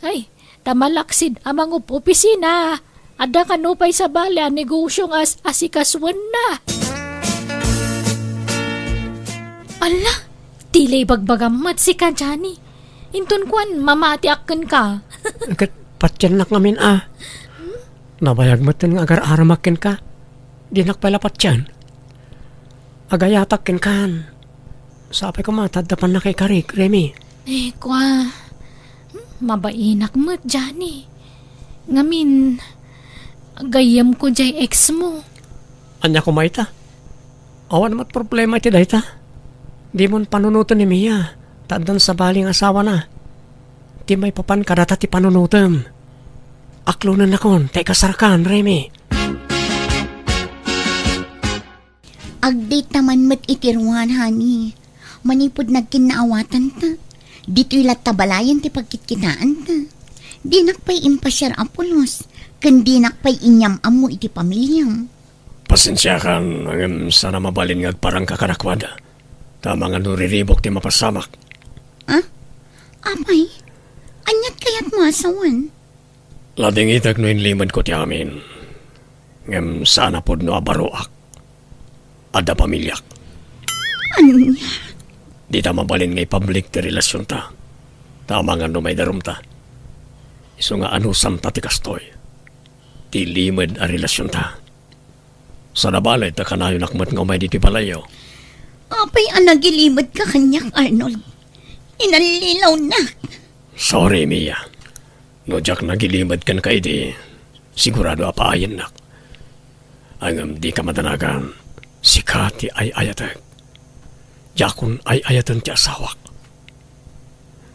Ay, tamalaksid amang opisina. Ada kanupay sa balya negosyong asikaswan na. Ala, tilay bagbagamat si ka, Johnny. Intun kwan, mamati akin ka. Kat patyan nak ngamin Nabayag mo nga agar aramakin ka. Di nakpala patyan. Agayatakin kan. Sapay ko matadapan na kay Karik, Remy. Eh, kwa. Mabainak mo, Johnny. Ngamin, gayam ko jay ex mo. Anya ko maita. Awan mat problema iti dayta. Di mon panunutan ni Mia. Tadan sa baling asawa na. Di may papan kadata ti panunutam. Aklo na nakon, tay kasarakan, Remy. Agdate naman mat itirwan, honey. Manipod nagkinaawatan ta. Dito'y latabalayan ti pagkitkitaan ta. Di nakpay impasyar apulos. Kundi nakpay inyam amo iti pamilyam. Pasensya kan, sana mabalin nga parang kakarakwada. Tama nga nuriribok ti mapasamak. Amay, anyat kayat mo asawan? Lading itag no inlimad ko ti amin. Ngem sana pod no abaroak. Ada pamilyak. Ano niya? Di ta mabalin ngay public ti relasyon ta. Tama nga no may darum ta. Iso nga anusam ta ti kastoy. Ti limad a relasyon ta. Sa nabalay ta kanayo nakmat nga may di ti palayo. Apay anagilimad ka kanyak, Arnold. Inalilaw na. Sorry, Mia. No jak nagilimad kan ka di, sigurado apaayan nak. Ang di ka madanagan, si Kati ay ayatag. Jakun ay ayatan ti asawak.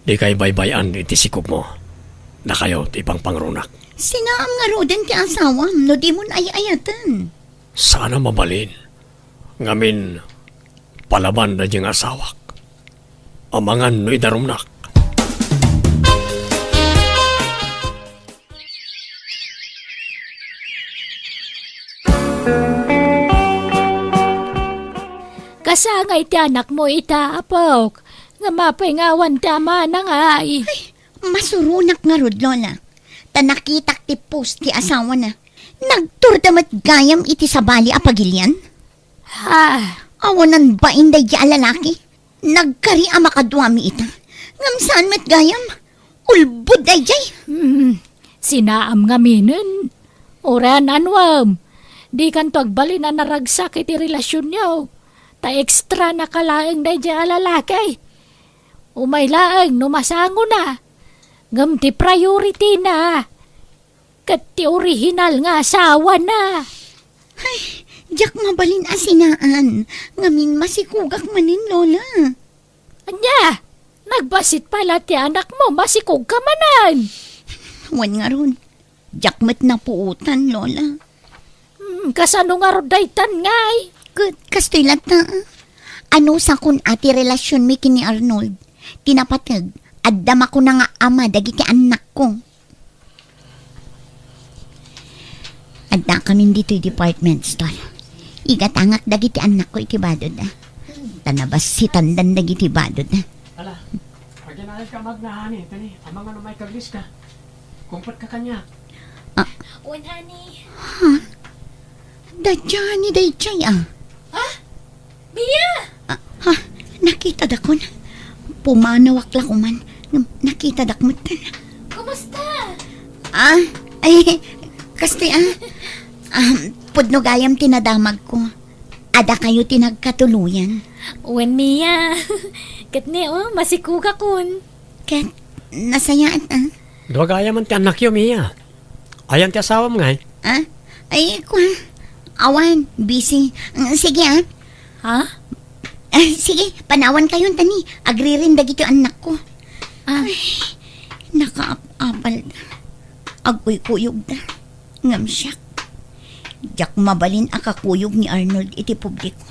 Di kay baybayan iti sikop mo, na kayo ti pangpangrunak. Sinaam nga roden ti asawam, no di mo ay ayatan. Sana mabalin. Ngamin, palaban na diyang asawak. Amangan no idarumnak. Kasangay ti anak mo itapok. Nga mapingawan tama na nga ay. Masurunak nga rod, Lola. Tanakitak ti post ti asawa na. Nagturdamat gayam iti sabali apagilyan. Ha, Awanan ba inday di alalaki? Nagkari ang makadwami ita. Ngam saan met gayam? Ulbud ay jay. sinaam nga minin. Oran anwam. Di kan to agbalin na naragsak iti relasyon niyo. Ta ekstra na kalaeng day di alalaki. Umay laeng numasango na. Ngam ti priority na. Kat ti original nga asawa na. Jak mabalin asinaan. Ngamin masikugak manin, Lola. Anya, nagbasit pala ti anak mo, masikog ka manan. Wan nga ron. Jak met na puutan, Lola. Kasano nga rodaytan ngay. Good, kastoy lata. Ano sa kun ati relasyon mi kini Arnold? Tinapatag, addam ako na nga ama dagiti anak ko. Adda kami dito department store. Igatangak dagiti anak ko iti badod na. Tanabas si tandan dagiti badod na. Ala, pagyanayag ka magnahani, tani, amang ano may kaglis ka. Kumpat ka kanya. Uwan, honey. Dadya ni Dayjay ah. Mia! Ha, nakita dakon. Pumanawak la ko man. Nakita dakmot. Kumusta? Ay, kaste pudno gayam tinadamag ko. Ada kayo tinagkatuluyan. Uwan, Mia. Katni, masikuga kun. Kat, nasayaan Duwagaya man ti anak yo, Mia. Ayan ti asawam ngay. Ay, awan, busy. Sige Ha? sige, panawan kayo tani. Agri rin dagito anak ko. Nakaapal. Agoy kuyog na. Ngam siya. Jak mabalin akakuyog ni Arnold iti publiko.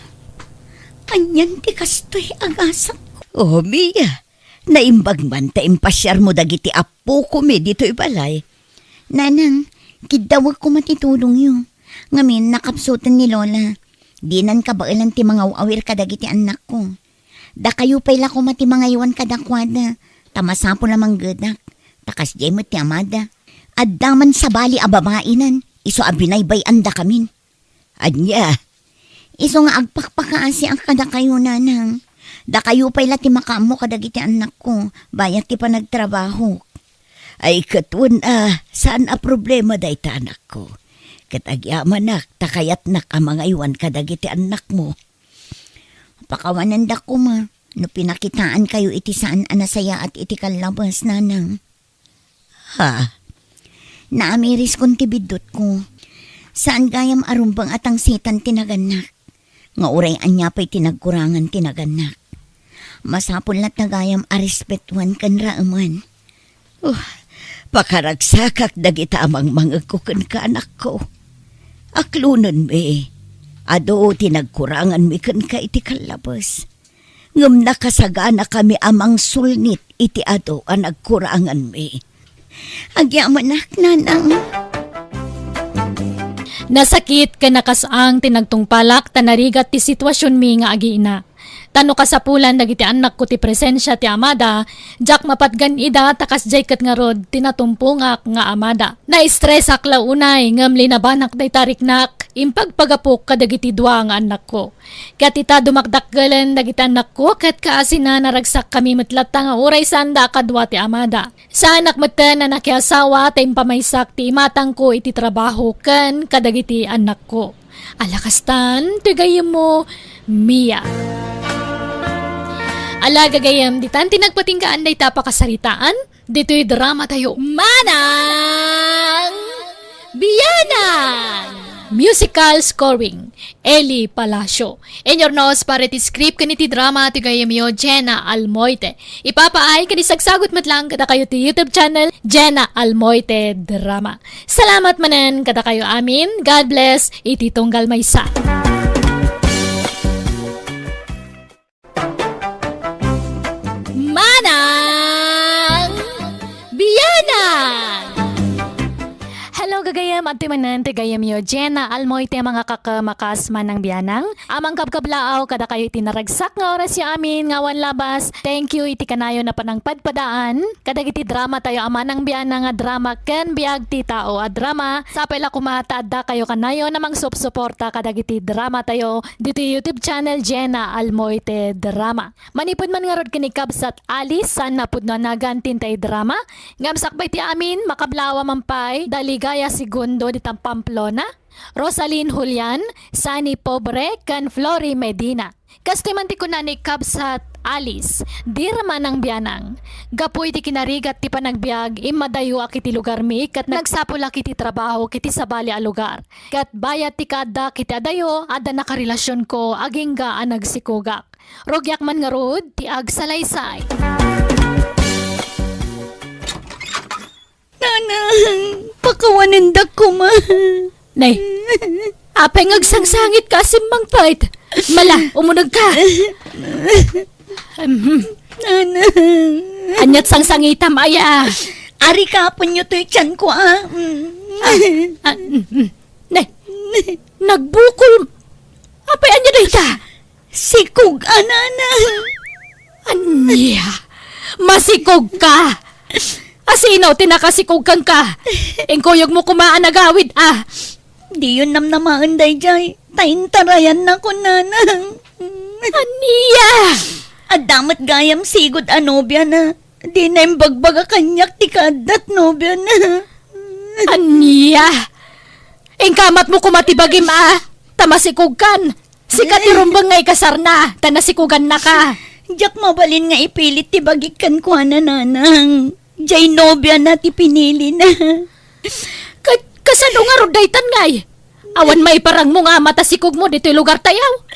Anyan ti kastoy agasak ko. Oh, Mia. Naimbag man ta impasyar mo dagiti apo ko mi dito ibalay. Nanang, kidawag ko matitulong yun. Ngamin, nakapsutan ni Lola. Dinan ka ba ilan ti mga awir kadagiti anak ko. Da kayo pa'y lako mati mga iwan kadakwada. Tamasapo lamang gadak. Takas jay mo ti amada. Addaman sa bali a babainan. Iso abinaybay anda kamin. Anya, Iso nga agpakpakaasi ang kada kayo nanang. Da kayo pa'y lati makamo kadagiti anak ko. Bayat ti pa nagtrabaho. ay katun saan a problema day ta anak ko. Katagyaman nak, takayat nak ang mga iwan kadagiti anak mo. Pakawanan da ko ma. No pinakitaan kayo iti saan anasaya at iti kalabas nanang. Ha? Naamiris kong tibidot ko. Saan gayam arumbang atang sitan tinaganak. Nga uray anya pa'y tinagkurangan tinaganak. Masapol na tagayam arespetuan kan raaman. Pakaragsakak dagita amang mga kukan ka anak ko. Aklunan mi. Ado tinagkurangan mi kan ka iti kalabas. Ngam nakasagana kami amang sulnit iti ado ang nagkurangan mi. Agyaman nanang. Nasakit ka nakasaang tinagtungpalak tanarigat ti sitwasyon mi nga agiina. Tano kasapulan dagiti anak ko ti presensya ti amada, jak mapatgan ida takas jay kat nga rod tinatumpungak nga amada. Na-stress ak launay ngam linabanak day tariknak, impagpagapok kadagiti dua nga anak ko. Kat ita dumakdakgalan dagiti anak ko, kat kaasina naragsak kami matlat nga uray sanda kadwa ti amada. Sa anak mata na nakiasawa tayong pamaysak ti imatang ko iti trabaho kan kadagiti anak ko. Alakastan, tigayem mo, Mia. Ala gagayam, ditan tinagpatingkaan day tapakasaritaan, dito'y drama tayo, Manang Biyanan! Musical scoring, Eli Palacio. In your nose, para ti script kaniti drama, tigayam yo, Jenna Almoite. Ipapaay kanisagsagot matlang kada kayo ti YouTube channel, Jenna Almoite Drama. Salamat manen kada kayo amin. God bless, iti tunggal maysa. Manang Biyanan! Hello gagayam at timanan tigayam yo Jenna Almoite mga kakamakas manang biyanang. Amang kabkablaaw kada kayo itinaragsak nga oras yo amin ngawan labas. Thank you iti kanayo na panang padpadaan. Kadagiti drama tayo amanang biyanang nga drama ken biag ti tao a drama. Sapela kumataadda kayo kanayo namang suporta kadagiti drama tayo dito YouTube channel Jenna Almoite Drama. Manipod man nga rod kinikabsat Alice san napud na nagantin tay drama. Ngamsakbay ti amin makablawa mampay daligaya segundo ditang Pamplona. Rosaline Julian, Sani Pobre, kan Flory Medina. Kastimanti ko na ni Kabsat Alice, dirma ng biyanang. Gapoy ti kinarigat ti panagbiag, imadayo akiti lugar mi, kat nagsapula kiti trabaho kiti sabali a lugar. Kat bayat ti kada kiti adayo, ada nakarelasyon ko, aging ga nagsikugak. Rogyak man nga rod, ti agsalaysay. Nanang, pakawanan da ko ma. Nay, apay ngagsangsangit ka simbang pait. Mala, umunag ka. Nanang. Anyat sangsangitam aya. Ari kapon nyo to'y tiyan ko Nay, nagbukol. Apay anya day ta. Sikog nanang. Anya, masikog ka. Asino, tinakasikog kang ka. Engkoyog mo kumaan agawid Di yun namnamaan day jay. Taintarayan na ko nanang. Ania! Adamat gayam sigod nobya na. Di na yung bagbaga kanyak ti kadat nobya na. Ania! Engkamat mo kumatibagim tamasikog kan. Sikat irumbang ngay kasarna, tanasikugan na ka. Jak mabalin nga ipilit ti bagikan ko nanang. Jay nobya na ti pinili na. Kasano nga rodaytan ngay? Awan may parang mo nga matasikog mo dito lugar tayaw.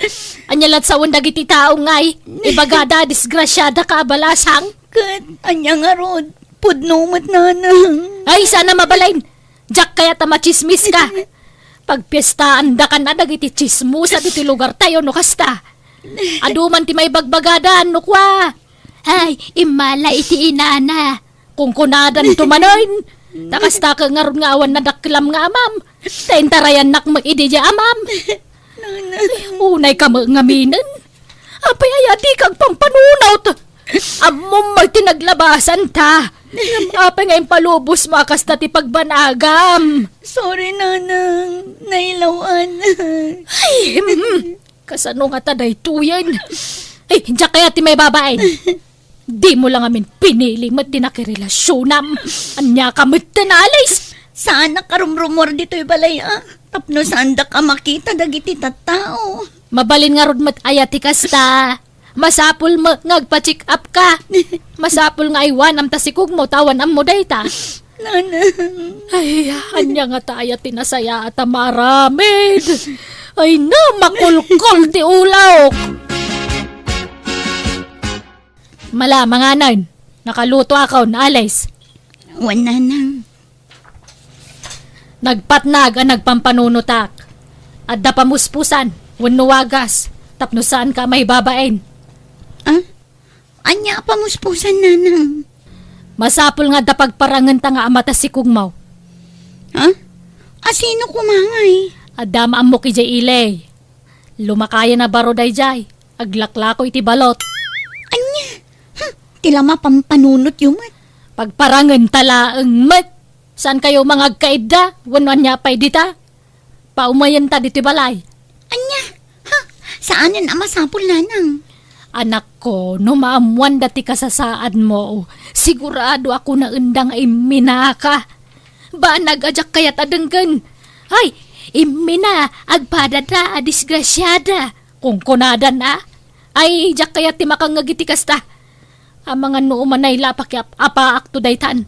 Anyalat sa wanda giti tao ngay. Ibagada disgrasyada ka balasang. Kat, anya nga rod. Pudno mat nanang. Ay, sana mabalain. Jack kaya ta machismis ka. Pagpiestaan da ka na dagiti chismusa diti lugar tayo no kasta. Aduman ti may bagbagadan no kwa. Ay, imala iti inana. Kung kunadan tumanoin. Takasta ka ngaron nga awan na daklam nga amam. Taintarayan nak mag-idi di amam. Unay ka mangaminan. Apay ayati kag pampanunaw to. Amom may tinaglabasan ta. Apay nga impalubos mo akasta ti pagbanagam. Sorry, nanang. Nailawan. Ay, kasano nga taday tuyan. Ay, diya kaya ti may babae. Di mo lang amin pinili mat di nakirelasyon anya ka mat tanalis. Sana karumrumor dito'y balay Tapno saan da ka makita dagiti tattao. Mabalin nga rod mat ayati kasta. Masapul mo ngagpa-check up ka. Masapul nga iwan am tasikog mo tawan am mo dayta. Nanang. Ay, anya nga ta ayati nasaya at maramid. Ay na, makulkol ti ulaw. Mala, mga nan. Nakaluto ako na alis. Wan nanang. Nagpatnag ang nagpampanunutak. At da pamuspusan, wanuwagas. Tapno saan ka may babaen. Anya pamuspusan nanang. Masapul nga da pagparangan ta nga amata si kugmaw. Asino kumangay? At dama mo ki jay ilay. Lumakaya na baro day jay. Aglaklako iti balot. Anya? Tila mapampanunot yumat. Pagparangan tala ang mat. Saan kayo mga agkaibda? Wanuan niya pa'y dita? Paumayan ta diti balay. Anya? Saan yan masapul nanang? Anak ko, no maamuan dati kasasaad mo, sigurado ako na undang ay minaka. Ba nagadyak kaya't adenggan? Ay, imina, agpadada, disgrasyada. Kung kunada na, ay jak kaya't timakangagiti kasta. Ang mga nooman ay lapak apa akto daytan.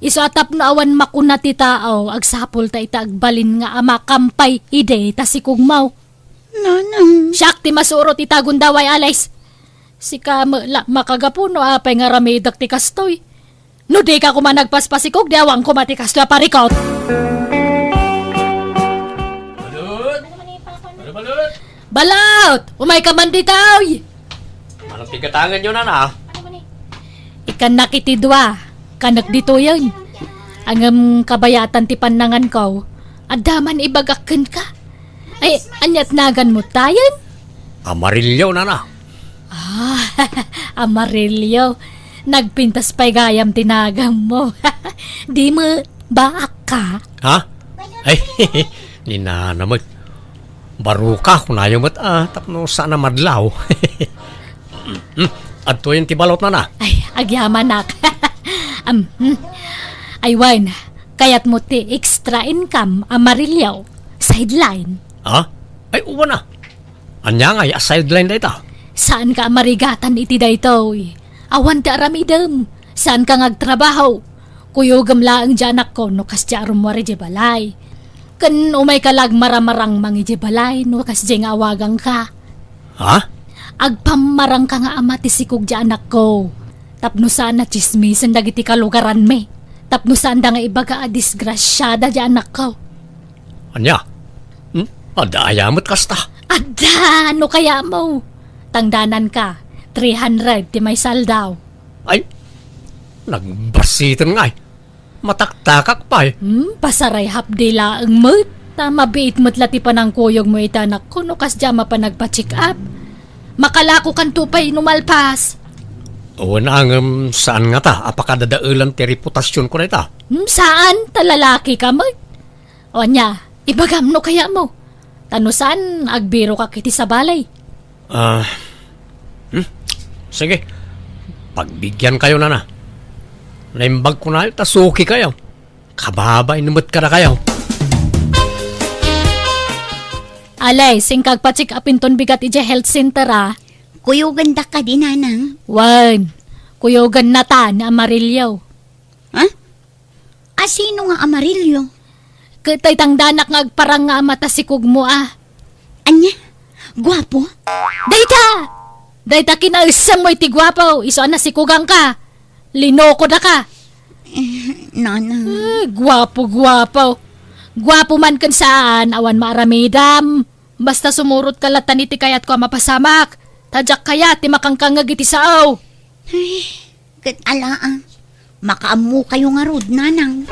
Iso atap na awan makuna ti tao, agsapol ta ita agbalin nga ama kampay ide ta si kugmaw. Nanang. Siyak ti masuro ti tagundaway alays. Sika makagapuno apay nga ramidak ti kastoy. No di ka kumanagpaspasikog, di awang kumati kastoy aparikot. Balot! Umay ka man ditaw! Anong tigatangan nyo na? Ikan nakitidwa. Kanak dito yan. Ang kabayatan ti panangan ko. Adaman ibagakan ka. Ay, anyat nagan mo tayan? Amarilyo na. Amarilyo. Nagpintas pa'y gayam tinagam mo. Di mo baak ka? Ha? Ay, ninanamag. Baruka kung ayaw mo't tapno sana madlaw. At to yung tibalot na. Ay, agyamanak. Ay, Wan, kayat mo ti extra income amarilyo. Sideline. Ha? Ay, uwa na. Anya nga, sideline na ito. Saan ka marigatan iti daytoy? Awan ti aramidem. Saan ka ngagtrabaho? Kuyogam laang janak ko no kas jarum wari balay. Kan umay kalag maramarang mangi balay no kas nga awagang ka. Ha? Agpamarang ka nga ama ti sikog janak ko. Tapno saan na chismisan dagiti kalugaran me. Tapno saan da nga ibaga a disgrasyada janak ko. Anya? Ada ayamot kasta. Ada, ano kaya mo? Tangdanan ka, 300 ti may saldaw. Ay, nagbasitan nga eh. Mataktakak pa eh. Pasaray hapdila ang mo't. Mabiit mo't lati pa ng kuyog mo itanak ko no kas diyama pa nagpa-check up. Makalako kan tupay numalpas. O na ang saan nga ta? Apakadadaulan ti reputasyon ko na ita. Saan? Talalaki ka mo? O nya, ibagam no kaya mo? Tanusan, agbiro ka kiti sa balay. Sige, pagbigyan kayo na. Naimbag ko na, tasuki kayo. Kababay numot ka na kayo. Alay, singkag pa-check upin ton bigat ije health center Kuyugan da ka di nanang. Wan, kuyogan na ta na amarilyo. Asino nga amarilyo? Katay tangdanak nga agparang nga mata si kugmo Anya? Gwapo? Dayta kinausam mo iti gwapo, iso na si kugang ka. Linoko na ka. Nanang. Gwapo. Gwapo man kan saan, awan maaramidam. Basta sumurot ka latan iti kayat ko mapasamak. Tadyak kaya ti makangkangag iti sao. Kat alaan. Makaamu kayo nga rod, nanang.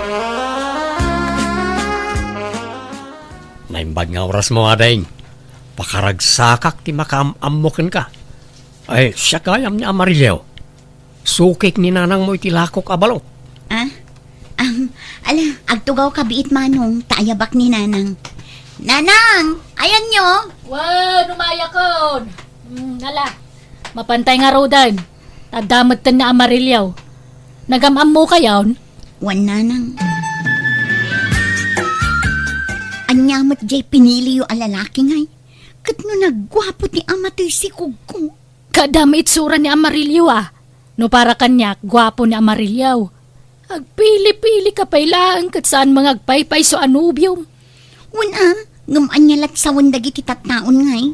Naimbag nga oras mo, ading. Pakaragsakak ti makaamamukin ka. Ay, siya kayam ni Amarillo. Sukik ni nanang mo itilakok abalo. Agtugaw ka biit manong, taayabak ni nanang. Nanang, ayan nyo. Wan, umayakon. Nala, mapantay nga rodan. Tadamat tan na Amarilyaw. Nagamam mo kayon? Wan nanang. Anyamat jay pinili yung alalaki ngay. Kat no nagwapo ti amatoy si Kugko. Kadami itsura ni Amarilyo No para kanyak, gwapo ni Amarilyaw. Agpili-pili ka pailaan kat saan mga agpaypay so anubium. Wana, ngamanyalat sa wandagi ti tattaon ngay.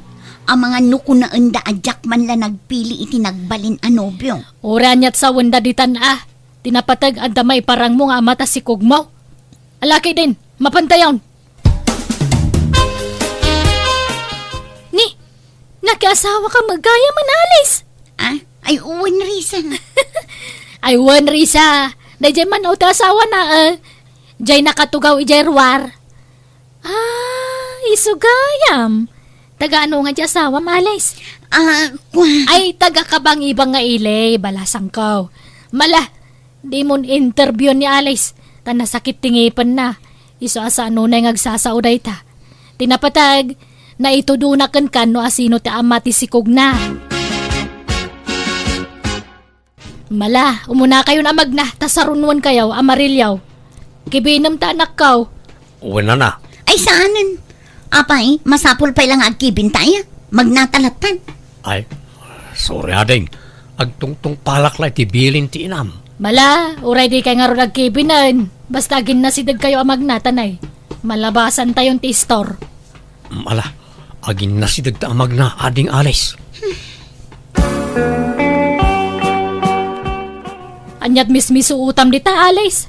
Ang mga nuko na anda adyak man la nagpili iti nagbalin anobyo. Oranyat sa wanda ditan Tinapatag ang damay parang mo nga mata si Kugmaw. Alaki din, mapantayon. Ni, nakiasawa ka magaya manalis. Ay uwan risa. Ay wan Risa, dayjay man o asawa na Jay nakatugaw ijerwar. Isugayam. Taga ano nga di asawa malis? Kwa. Ay taga kabang ibang nga ilay, balasang ko. Mala, di mon interview ni Alice. Tanasakit tingipan na. Iso asa ano na yung agsasauday ta. Tinapatag, na itudunakan kan no asino ti amati si Kugna. Mala, umuna kayo na magna, tasarunwan kayo, Amarilyaw. Kibinam ta anak kaw. Uwan na. Ay saanan? Apay, masapol pa ilang agkibin tayo. Magnatalatan. Ay, sorry ading. Agtungtong palak lang ti bilin ti inam. Mala, uray di kay nga ro nagkibinan. Basta ginasidag kayo ang magnatanay. Malabasan tayong ti store. Mala, agin na si dagta amag na ading alis. Anyat mismiso utam dita, Alice.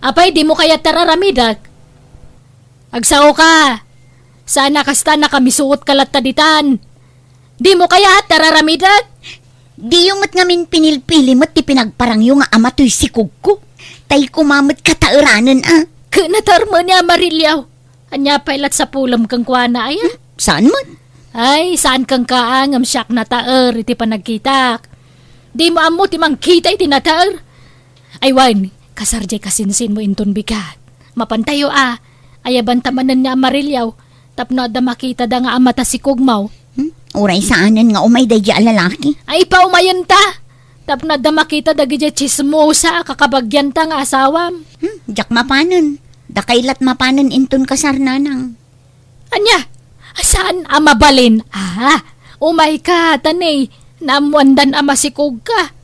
Apay, di mo kaya tararamidag. Agsao ka. Sana kasta nakamisuot kalat taditan. Di mo kaya tararamidag? Di yung mat ngamin pinilpili mat ti pinagparang yung nga amatoy si Kugko. Tay kumamot katairanan Kanatar mo ni Amarilyaw. Anya pailat sa pulam kang kuana ay. Saan mat? Ay, saan kang kaangam siyak na taer iti panagkitak. Di mo amo ti mangkita iti nataer. Ay wan, kasarjay kasinsin mo inton bikat. Mapantayo ayaban tamanan ni Amarilyaw. Tapno da makita da nga amata si Kugmaw. Uray saanan nga umay day lalaki. Ay paumayan ta. Tapno da makita da gidya chismosa kakabagyan ta nga asawam. Jak mapanan. Dakailat mapanan inton kasar nanang. Anya, saan amabalin? Umay ka, tanay. Naamwandan ama si Kugka.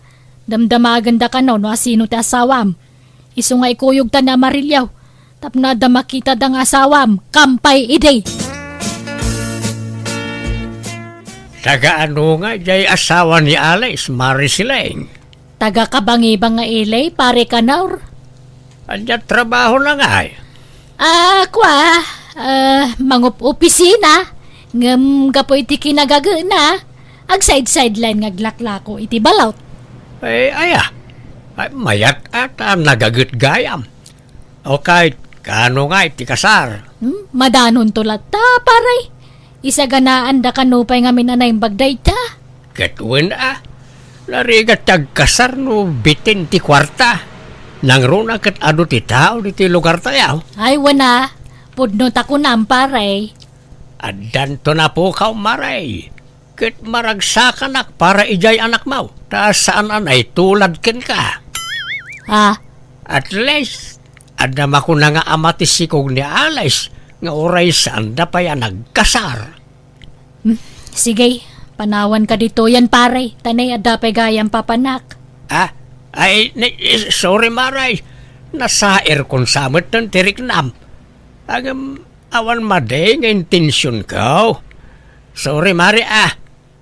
Damdamagan da ka no asino ti asawam. Isu nga ikuyog ta na Amarilyaw. Tapno da makita da nga asawam. Kampay iday. Taga ano nga jay asawa ni Alice, Marisileng. Taga kabangibang nga ilay, pare ka naur. Anya trabaho na nga ay. Mangup opisina. Ngam gapoy ti kinagaga na. Ag side-sideline nga glaklako iti balawt. Ay, aya. Ay, mayat at nagagut gayam. O kahit kano nga iti kasar. Madanon tulat ta, paray. Isaganaan da kanupay nga minanay bagday ta. Katwin narigat tagkasar no bitin ti kwarta. Nangruna kat ano ti tao ti lugar tayo. Ay, wana. Pudno ta kunam, paray. Adan to na po ka maray. Kat maragsakan para ijay anak mo. Taas saan anay tulad ken ka. At least, adam ako na nga amatisikog ni Alice nga oray saan da pa yan nagkasar. Sige, panawan ka dito yan, paray. Tanay adapay gayang papanak. Sorry maray. Nasair kon samot ng tiriknam. Agam, awan maday nga intensyon ko. Sorry mari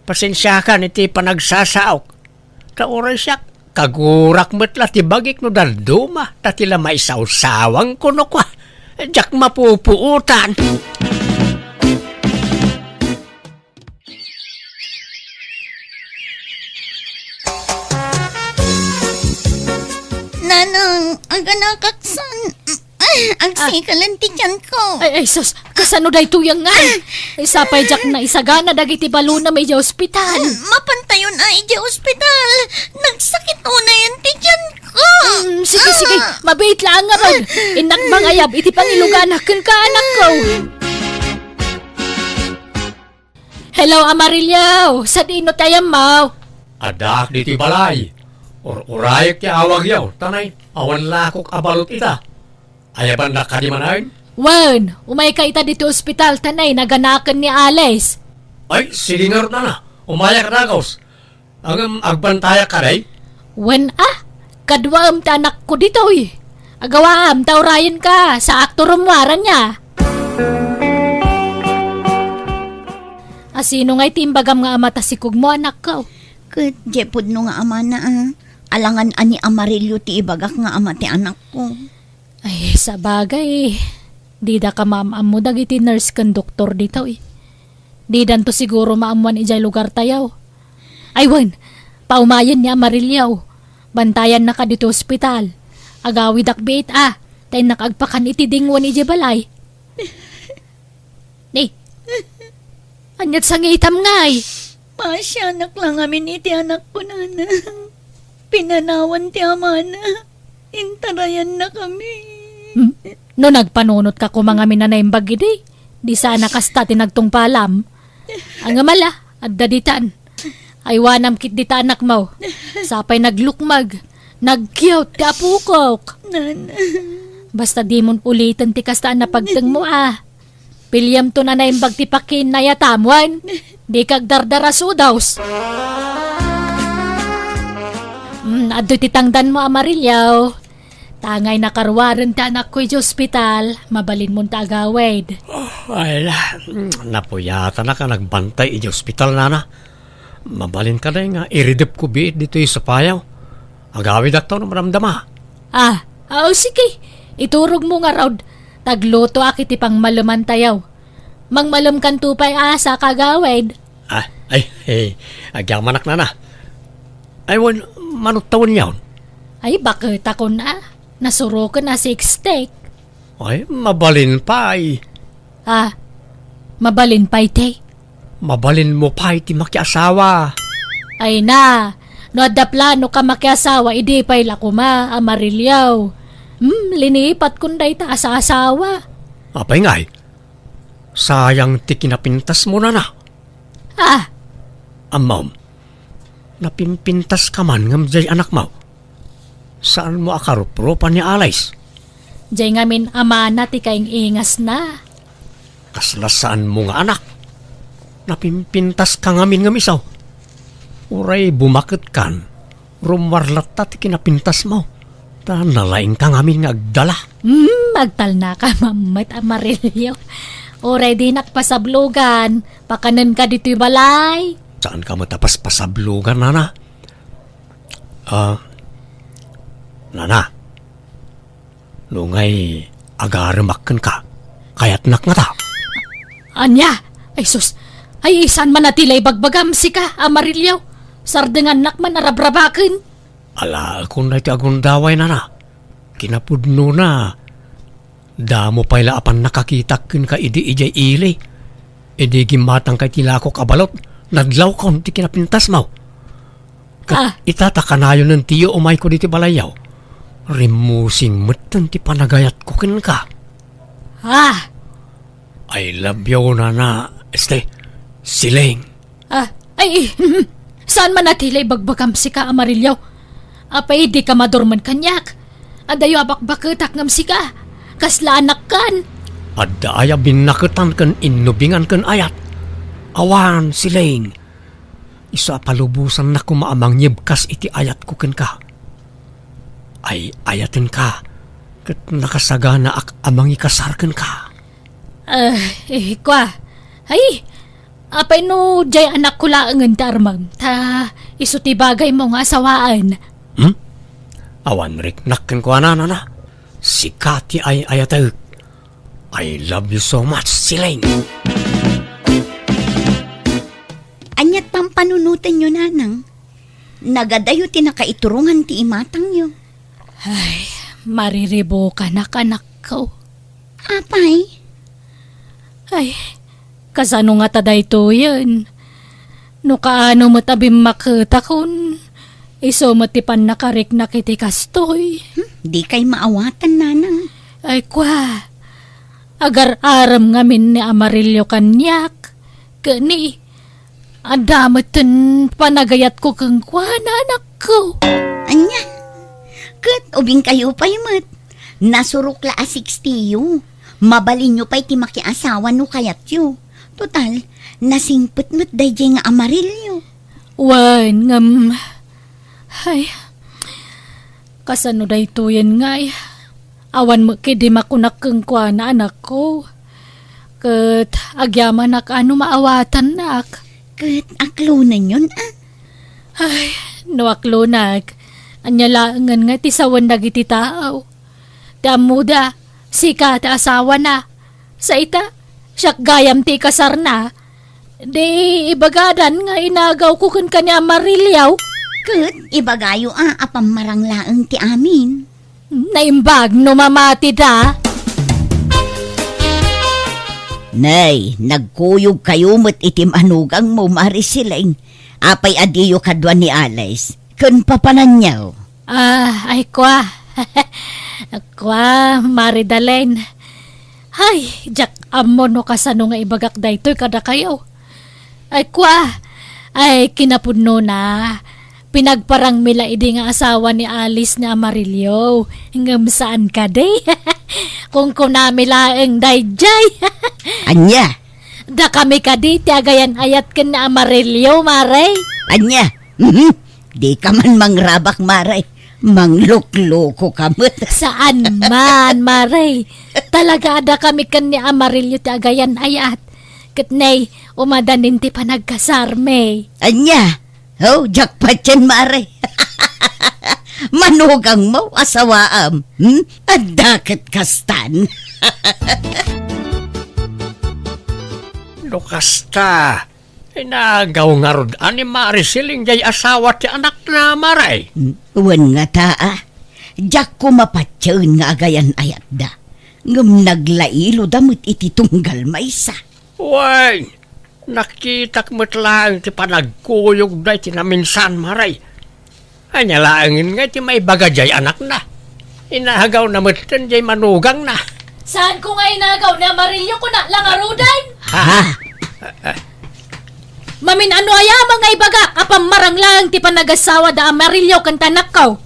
Pasensya ka niti panagsasaok. Kauray siya, Kagurak mo't tibagik no dalduma, tatila maisawsawang kuno kwa. Diyak mapupuutan. Nanang, ang ganakaksan. Ang sikalan ti tiyan ko. Ay, sus, kasano day tuyang nga? Isapay jak na isagana dagiti balo na may ospital. Mapantayon ay di ospital. Nagsakit una yan ti tiyan ko. Sige, sige, mabait lang nga ron. Inak mangayab, iti pangiluganakan ka anak ko. Hello, Amarillo. Sa dino tayo mau? Adak di ti balay. Urayak ti awag yaw. Tanay, awan lakok abalot ita. Ayaban na kadimanayin? Wan, umay ka ita dito ospital tanay, naganakan ni Alice. Ay, silingar na na. Umaya ka na, Gaus. Ang agbantaya ka day? Wan kadwaam ta anak ko dito eh. Agawaam, taurayan ka, sa aktor umwaran niya. Asino nga'y timbagam nga amata si kugmo anak ko? Kat jepod no nga ama na alangan ani Amarillo ti ibagak nga ama ti anak ko. Ay, sa bagay, di da ka maamam mo dagiti nurse kan doktor dito eh. Di dan to siguro maamuan ijay lugar tayaw. Ay, wan, paumayan niya Amarillo. Bantayan na ka dito ospital. Agawi dakbit tay nakagpakan iti dingwan ijay balay. Ni, anyat sa ngitam ngay. Pasyanak lang amin iti anak ko na. Pinanawan ti ama na. Intarayan na kami. No nagpanunot ka ko mga minanayang bagidi. Di sana kasta tinagtungpalam. Ang amala, at daditan. Ay wanam kit dita anak mo. Sapay naglukmag. Nagkiyot ti apukok. Nana. Basta di mon ulitin ti kastaan na pagteng mo Pilyam to na naimbag ti pakin na yatamwan. Di kag dardara sudaws. Adto ti tangdan mo Amarillo. Tangay nakarwaran ti anak ko'y ospital. Mabalin mo ta agawid. Ay, napuyata na ka nagbantay iti ospital na. Mabalin ka na nga, iridip ko biit dito sa payaw. Agawid aktaw na maramdama. Sige. Iturog mo nga raud. Tagluto akit ipang maluman tayaw. Mangmalum kan tupay sa kagawid. Agyamanak na. Ay, manutawon yawn. Ay, bakit ako na? Nasuro ko na 6 steak. Ay, mabalin pa ay. Mabalin pa ite. Mabalin mo pa iti makiasawa. Ay na, no adda plano ka makiasawa, idi pa'y lakuma, Amarillo. Linipat kunday ta sa asawa. Apay ngay, sayang ti kinapintas mo na. Ma'am, napimpintas ka man ngam jay anak mo. Saan mo akarupropan ni Alice? Jay ngamin amana ti kaing ingas na. Kaslasaan mo nga anak. Napimpintas ka ngamin ngam isaw. Uray bumakit kan, rumarlat ti kinapintas mo. Ta nalaing ka ngamin nga agdala. Magtal na ka, mamat Amarillo. Uray di nakpasablugan, pakanan ka dito'y balay. Saan ka matapas pasablugan, Nana? Nana, lungay agaramakan ka, kaya't nakngata. Anya, ay sus, ay isan man natilay bagbagam si ka, Amarillo. Sardengan nakman arabrabakin. Ala, kung na iti agundaway, Nana, kinapudno na. Damo pa'y laapan nakakitakin ka idi-ijay ili. Idi gimatang kay tilako kabalot, nadlaw ka ti kinapintas mo. Itataka ng tiyo umay ko diti balayaw. Rimusing matan ti panagayat ko kin ka. I love you, Nana. Siling. Saan man natilay bagbagam si ka, Amarillo? Apay di ka madurman kanyak. Adayo abak-baketak ngam si ka. Kasla anak kan. Adaya binaketan kan inubingan kan ayat. Awan, siling. Isa palubusan na kumaamang nyibkas iti ayat ko ken ka. Ay ayatin ka. Kat nakasagana amang ikasarken ka. Kwa. Ay, apay no jay anak ko laangan tarmang. Ta, isuti bagay mo nga asawaan. Awan rik nakken ko na. Si Kati ay ayatag. I love you so much, Siling. Anyat pang panunutan nyo, nanang. Nagadayo tinakaiturungan ti imatang nyo. Mariribo ka na kanak ko. Apay, Ay, kasano nga taday to yan? No kaano mo tabi makita kun? Iso matipan nakarik na kiti kastoy. di kay maawatan, nanang. Ay kwa, agar aram ngamin ni Amarillo kanyak. Kani, adamatan panagayat ko kang kwa nanak ko. Anya, kat ubing kayo pa'y mat. Nasurukla a 60 yu. Mabalin nyo pa'y ti makiasawa no kayat yu. Total, nasingpet mo't dayjay nga Amarillo. Wan ngam. Ay, kasano day to yan ngay. Awan mo kidi makunak kang kwa na anak ko. Kat agyaman nak ano maawatan nak. Kat aklunan yun Ay, nuaklunag. Anyalaangan nga ti sawan dagiti tao. Damuda, sika ti asawa na. Sa ita, siyak gayam ti kasar na. Di ibagadan nga inagaw ko kan kanya Marilyaw. Kat ibagayo apam maranglaang ti amin. Naimbag no mamati da. Nay, nagkuyog kayo mo't itim anugang mo, Marisiling. Apay adiyo kadwa ni Alice. Kun papananyaw. Ay kwa. Kwa, Maridalen. Ay, jak amo no kasano nga ibagak daytoy kada kayo. Ay kwa, ay kinapudno na. Pinagparang mila idi nga asawa ni Alice na Amarillo. Ngam saan ka day? Kung kunamila ang dayjay. Anya, Da kami ka di, tiagayan ayat ka na Amarillo, Maray. anya. Di ka man mangrabak, Maray. Manglukloko ka mo. Saan man, Maray? Talaga ada kami kan ni Amarillo tiagayan ayat. Katnay, umadanin ti panagkasarme. Anya, oh, jackpot yan, Maray. Manugang mo, asawaam. Adakit kastan. Lukasta. Inagaw nga rod. Ani Marisiling jay asawa ti anak na Maray. Wan nga taa. Jak ko mapatyaw nga agayan ayat da. Ngam naglailo damot iti tunggal maysa. Way, nakitak mo't lang ti panagkuyog day ti naminsan Maray. Anya laangin nga ti may bagajay anak na. Inahagaw na mo't jay manugang na. Saan ko nga inagaw na Amarillo ko na langarudan? Ha? Mamin ano aya mga ibagak apam marang lang ti panagasawa da Amarillo kan tanak ko.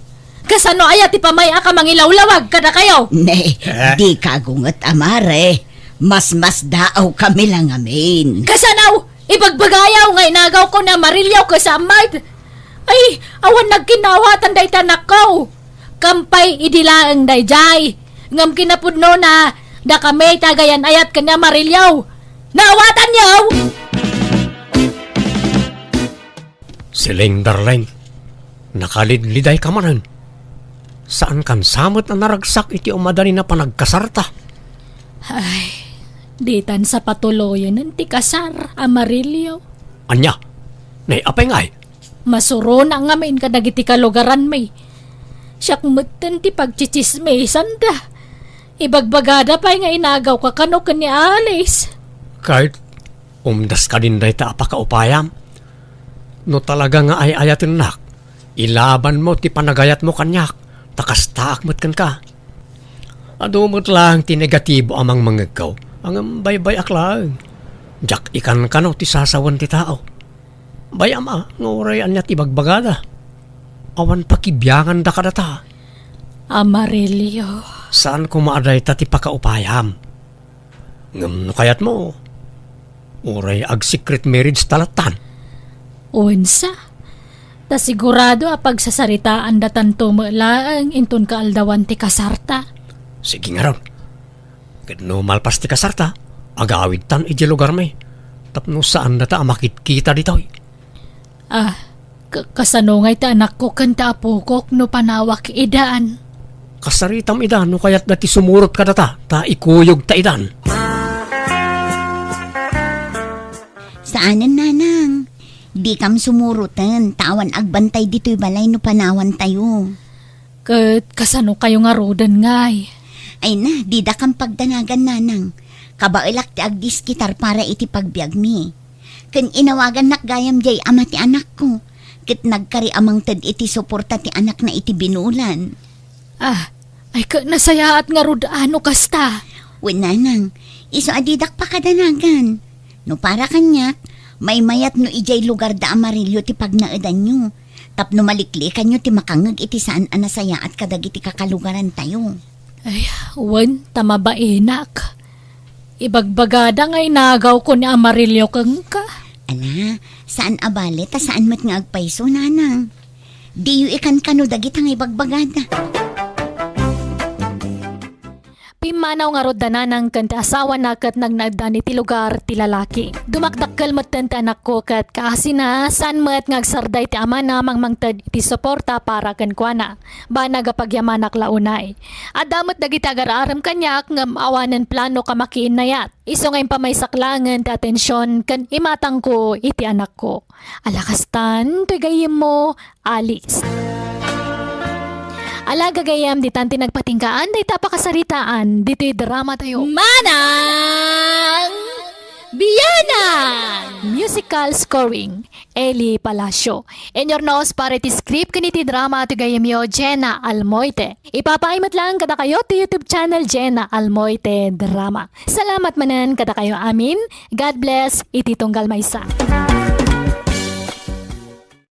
Kasano aya ti pamay aka mangilawlawag kada kayo. Ne, di kagungat amare. Mas daaw kami lang amin. Kasanaw, ibagbagayaw nga inagaw ko na Amarillo ko sa amad. Ay, awan nagkinawatan day tanak ko. Kampay idilaang dayjay. Ngam kinapudno na, da kami tagayan ayat kanya Amarillo. Naawatan niyo! Siling darling, nakalidliday ka manan. Saan kan samot na naragsak iti umadani na panagkasarta? Ay, ditan sa patuloyan ng tikasar, Amarillo. Anya, apay ngay. Masuro na nga main kadagiti kalugaran may. Siyak mutin ti pagchichismesan da. Ibagbagada pa nga inagaw ka kano ka ni Alice. Kahit umdas ka din day ta apakaupayam. No talaga nga ay ayatin nak, ilaban mo ti panagayat mo kanyak, takas-taak mo't kan ka. Adumot lang ti negatibo amang mangagaw, ang baybay aklang. Jak ikan ka no ti sasawan ti tao. Bayam ngurayan niya ti bagbagada. Awan pakibyangan da kadata. Amarillo. Saan kumaaday ta ti pakaupayam? Ngam no kayat mo, uray ag secret marriage talatan. Unsa? Ta sigurado a pagsasaritaan datan tumalaang intun kaaldawan ti kasarta. Sige nga ron. Kadno malpas ti kasarta, agawid tan iti lugar may. Tapno saan na ta makitkita ditoy. Kasanungay ta anak ko kanta apukok no panawak idaan. Kasaritam idan no kayat dati sumurot ka data, ta ikuyog ta idan. Saanan nanang? Di kam sumurutan, tawan agbantay dito'y balay no panawan tayo. Kasano kayo nga rodan ngay. Ay na, di da kang pagdanagan nanang. Kabailak ti agdis kitar para iti pagbiag mi. Kan inawagan nakgayam jay ama ti anak ko. Kit nagkari amang tad iti suporta ti anak na iti binulan. Ay nasayaat nga rodano kasta. Nanang, iso adidak pa kadanagan. No para kanyak, may mayat no ijay lugar da amarilyo ti pagnaadan nyo. Tapno maliklikan nyo ti makangag iti saan anasaya at kadag iti kakalugaran tayo. Ay, wan, tama ba enak? Ibagbagada ngay nagaw ko ni Amarillo kang ka. Ala, saan abale ta saan mat nga agpaiso nanang? Di yu ikan kano dagit ang ibagbagada. Pimanaw nga rodana ng kanta asawa na kat nagnagdan iti lugar ti lalaki. Dumakdakkel matenta anak ko kat kasi na saan mat ngagsarday ti ama na mangmangtad iti suporta para kenkwana. Ba nagapagyamanak launay. At damot dagiti agararam kanyak ngam awanan plano kamakiin na yat. Iso ngayon pa may saklangan ti atensyon kan imatang ko iti anak ko. Alakastan, to'y gayim mo, Alice. Ala gagayam di tanti nagpatingkaan day tapakasaritaan dito'y drama tayo. Manang Biyanan! Musical scoring, Eli Palacio. In your nose para iti script kaniti drama to gayam yo Jenna Almoite. Ipapaimat lang kada kayo to YouTube channel Jenna Almoite Drama. Salamat manan kada kayo amin. God bless iti tunggal maysa.